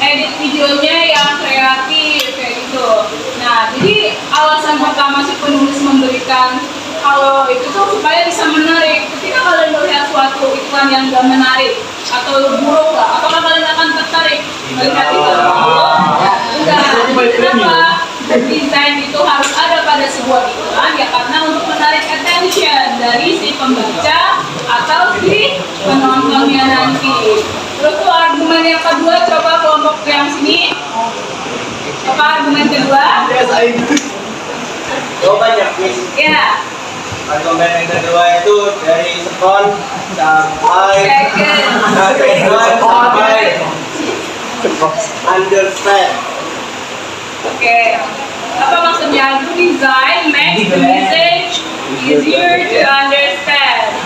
Speaker 1: edit videonya yang kreatif kayak gitu. Nah, jadi alasan pertama si penulis memberikan kalau itu tuh supaya bisa menarik. Ketika kalian melihat suatu iklan yang gak menarik atau buruk lah, apakah kalian akan tertarik melihat itu? Enggak. Kenapa? Desain itu harus ada pada sebuah iklan ya karena untuk menarik attention dari si pembaca atau si penontonnya nanti. Terus tuh argumen yang kedua, coba kelompok yang sini. Apa argumen kedua?
Speaker 3: Yes, I do. Jawabannya, please.
Speaker 1: Ya.
Speaker 3: Argumen yang kedua itu dari sekon sampai sampai understand.
Speaker 1: Oke. Apa maksudnya? Good design makes the message easier to understand.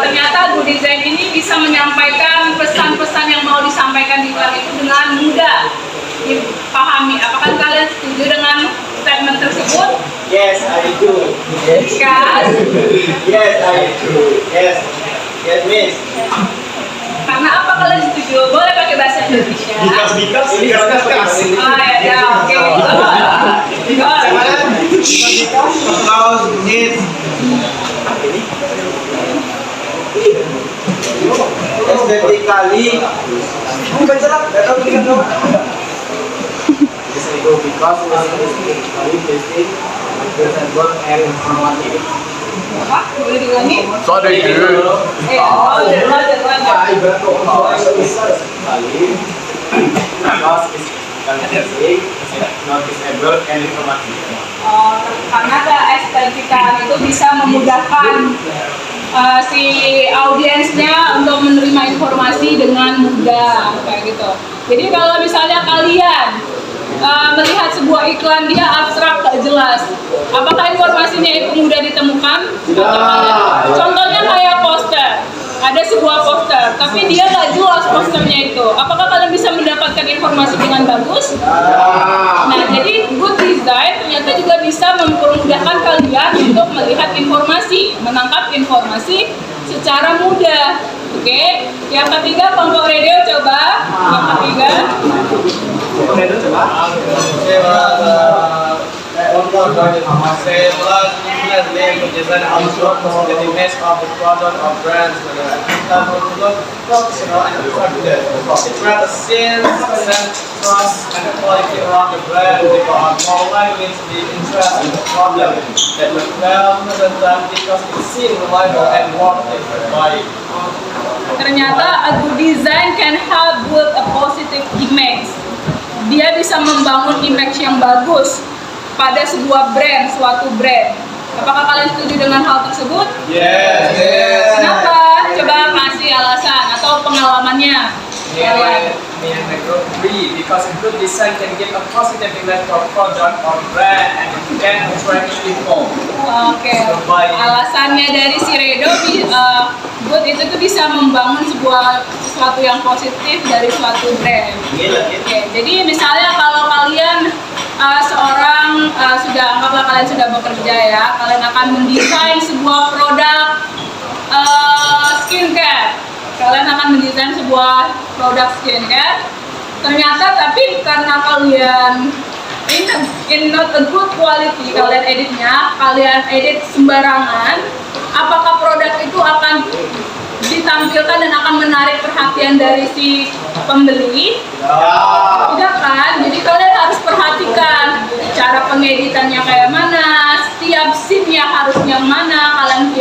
Speaker 1: Ternyata good design ini bisa menyampaikan pesan-pesan yang mau disampaikan di iklan itu dengan mudah dipahami. Apakah kalian setuju dengan statement tersebut?
Speaker 3: Yes, I do.
Speaker 1: Kan?
Speaker 3: Yes, I do. Yes, yes, Miss.
Speaker 1: Karena apa kalian setuju? Boleh pakai bahasa Indonesia.
Speaker 3: Because.
Speaker 1: Ya, oke.
Speaker 3: Because it's estetically bukan jelas, tidak tahu tulisan dong. Because estetically pleasing, presentable and informative.
Speaker 1: Apa? Boleh diulangi?
Speaker 2: Sorry, dude.
Speaker 1: Lanjut. Karena keestetikan itu bisa memudahkan si audiensnya untuk menerima informasi dengan mudah kayak gitu. Jadi kalau misalnya kalian melihat sebuah iklan dia abstrak tak jelas, apakah informasinya itu mudah ditemukan? Contohnya kayak poster, ada sebuah poster tapi dia nggak jelas posternya itu, apakah kalian bisa mendapatkan informasi dengan bagus? Nah, jadi good design ternyata juga bisa mempermudahkan kalian untuk melihat informasi, menangkap informasi secara mudah. Oke, yang ketiga kelompok radio coba. Yang ketiga.
Speaker 3: Design outlook, the image of the product or brands, professional and attractive. It rather sales, trust, and the quality around the brand. People are more likely to be interested in the product that look well presented because it seems reliable and worth it for buying.
Speaker 1: Ternyata a good design can help build a positive image. Dia bisa membangun image yang bagus pada sebuah brand, suatu brand. Apakah kalian setuju dengan hal tersebut?
Speaker 3: Yes.
Speaker 1: Kenapa? Coba kasih alasan atau pengalamannya.
Speaker 3: Me and my group agree because a good design can give a positive image for product or brand and it can attract people.
Speaker 1: Oke. Alasannya dari si Redo, good itu tuh bisa membangun sesuatu yang positif dari suatu brand. Oke. Jadi misalnya kalau kalian anggaplah kalian sudah bekerja ya, kalian akan mendesain sebuah produk skincare. Kalian akan mendesain sebuah produk skincare. Ternyata tapi karena kalian in not a good quality, kalian edit sembarangan, apakah produk itu akan ditampilkan dan akan menarik perhatian dari si pembeli? Tidak kan? Jadi kalian harus perhatikan cara pengeditannya kayak mana, setiap scene-nya harus yang mana, kalian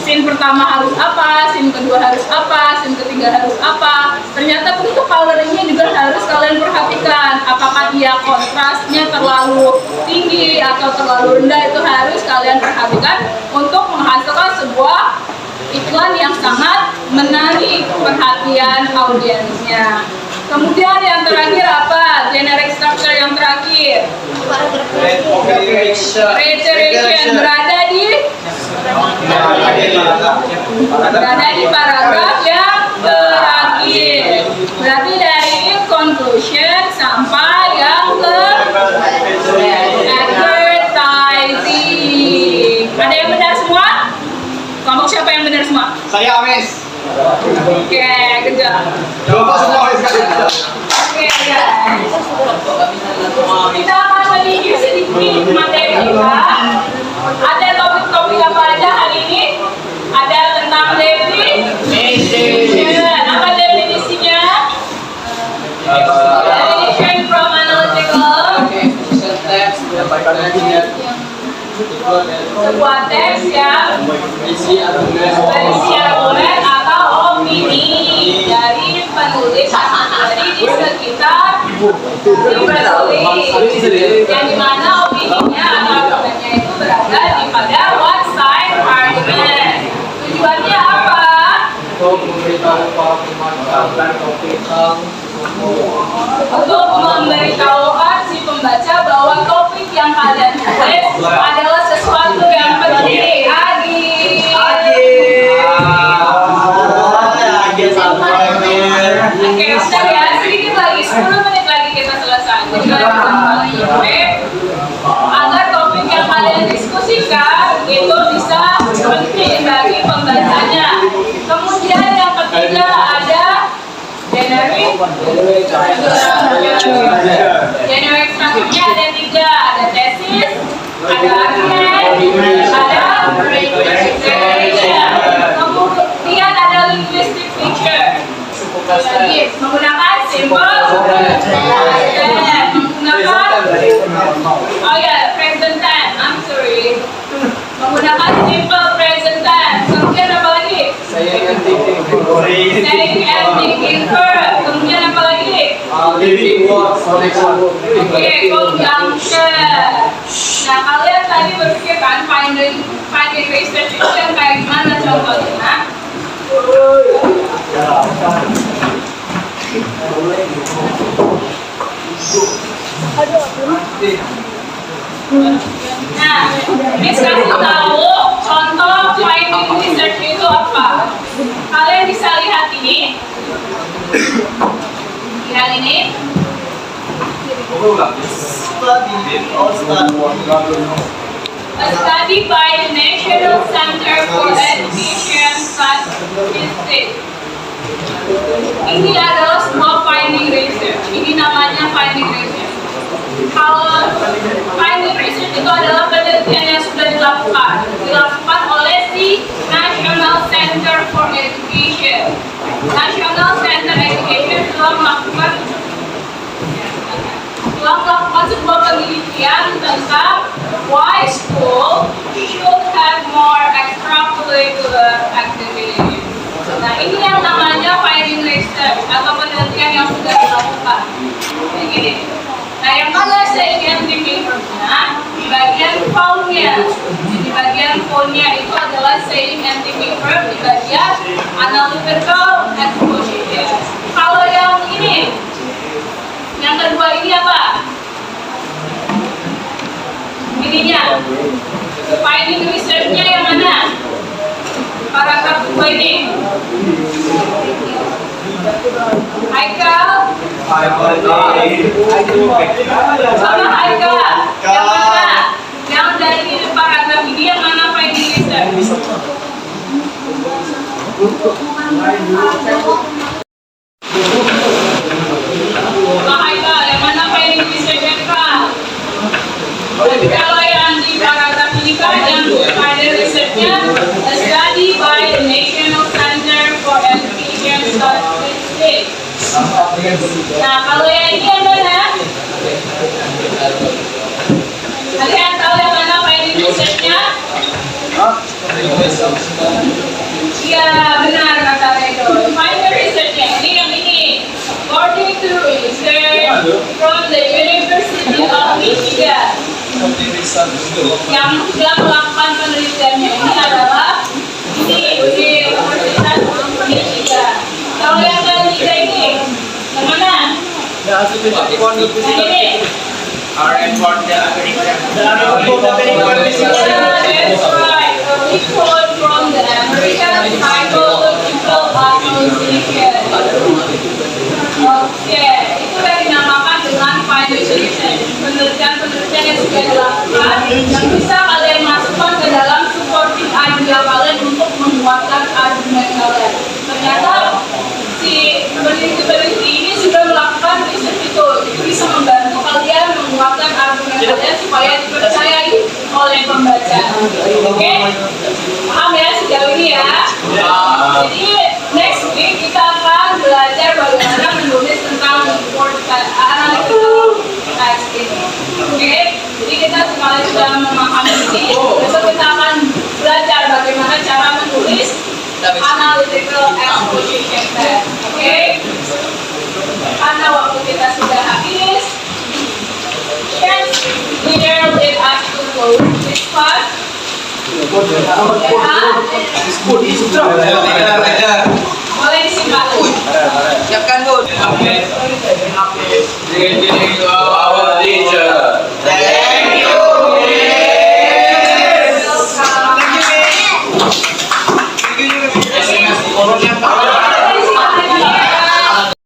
Speaker 1: scene pertama harus apa, scene kedua harus apa, scene ketiga harus apa. Ternyata untuk coloringnya juga harus kalian perhatikan, apakah dia kontrasnya terlalu tinggi atau terlalu rendah, itu harus kalian perhatikan untuk menghasilkan sebuah iklan yang sangat menarik perhatian audiensnya. Kemudian yang terakhir apa? Generic structure yang terakhir. Reiteration berada di paragraf yang terakhir. Berarti dari conclusion sampai yang ke advertising. Ada yang benar semua? Kelompok siapa yang benar semua?
Speaker 3: Saya Ames.
Speaker 1: Oke, kejap.
Speaker 3: Kelompok semua Ames.
Speaker 1: Oke, ya. Kita akan sedikit materi kita. Ada topik-topik apa aja hari ini? Ada tentang definition. Apa definisinya? Definition from analytical. Sebuah teks yang berisi argumen atau opini dari penulis atau dari di sekitar Dibatuhi. Yang dimana opininya atau argumennya itu berada di pada one side argument. Tujuannya apa?
Speaker 2: Untuk memberitahu para pembaca dan topik
Speaker 1: Untuk memberitahukan si pembaca bahwa topik yang kalian tulis adalah sesuatu yang penting. Oke, udah ya, sedikit lagi, 10 menit lagi kita selesai. Jadi kalian bisa kembali, oke? Agar topik yang kalian diskusikan itu bisa penting bagi pembacanya. Kemudian yang ketiga ada generic structure-nya ada 3, ada tesis, ada argument, ada presentation. Kemudian ada linguistic feature. Lagi menggunakan simple present, menggunakan present tense. I'm sorry. Menggunakan simple present tense. Kemudian apa lagi?
Speaker 2: saying and thinking
Speaker 1: Saying and thinking verb. Kemudian apa lagi?
Speaker 2: living words
Speaker 1: Oke, conjunction. Nah, kalian tadi berpikir kan finding research itu yang kayak gimana contohnya? Nah, Miss kasih tahu contoh finding research itu apa? Kalian bisa lihat ini. Lihat ini. A study by the National Center for Education Statistics. Ini adalah sebuah finding research. Ini namanya finding research. Kalau finding research itu adalah penelitian yang sudah dilakukan oleh si National Center for Education. National Center Education telah melakukan sebuah penelitian tentang why school should have more extracurricular activities. Nah, ini yang namanya finding research atau penelitian yang sudah dilakukan. Kayak gini. Nah, yang mana scientific verbnya di bagian found-nya. Di bagian found-nya itu adalah saying and thinking verb, di bagian analytical exposition. Kalau yang ini, yang kedua ini apa? Ininya. Finding research-nya yang mana? Paragraf 2 ini. Haikal. Sama Haikal. Yang mana? Yang dari paragraf ini yang mana finding research? Sama Haikal, yang mana finding research-nya Kak? Kalau yang di paragraf ini kan yang finding research-nya a study by the National Center for Education Statistics. Nah, kalau yang ini yang mana? Ada yang tahu yang mana finding research-nya? Iya, benar kata Redo. Finding research-nya ini yang ini. According to research from the University of Michigan, yang sudah melakukan penelitiannya ini adalah ini di Universitas Michigan. Kalau yang ketiga ini, yang mana? Yang ini.
Speaker 3: That's
Speaker 1: right. A report from the American Psychological Association. Oke, itu yang dinamakan dengan finding research. Penelitian-penelitian yang sudah dilakukan yang bisa kalian masukkan ke dalam supporting idea kalian untuk menguatkan argumen kalian. Ternyata si peneliti ini sudah melakukan riset itu bisa membantu kalian menguatkan argumen kalian supaya dipercayai oleh pembaca. Oke? Paham ya sejauh ini ya? Jadi next week kita akan belajar bagaimana menulis tentang analytical text ini. Oke? Jadi kita sekali sudah memahami ini, besok kita akan belajar bagaimana cara menulis analytical exposition text. Oke? Karena waktu kita sudah habis. Pak? Boleh disimpan.
Speaker 2: Siapkan, Bun.
Speaker 3: Update, update,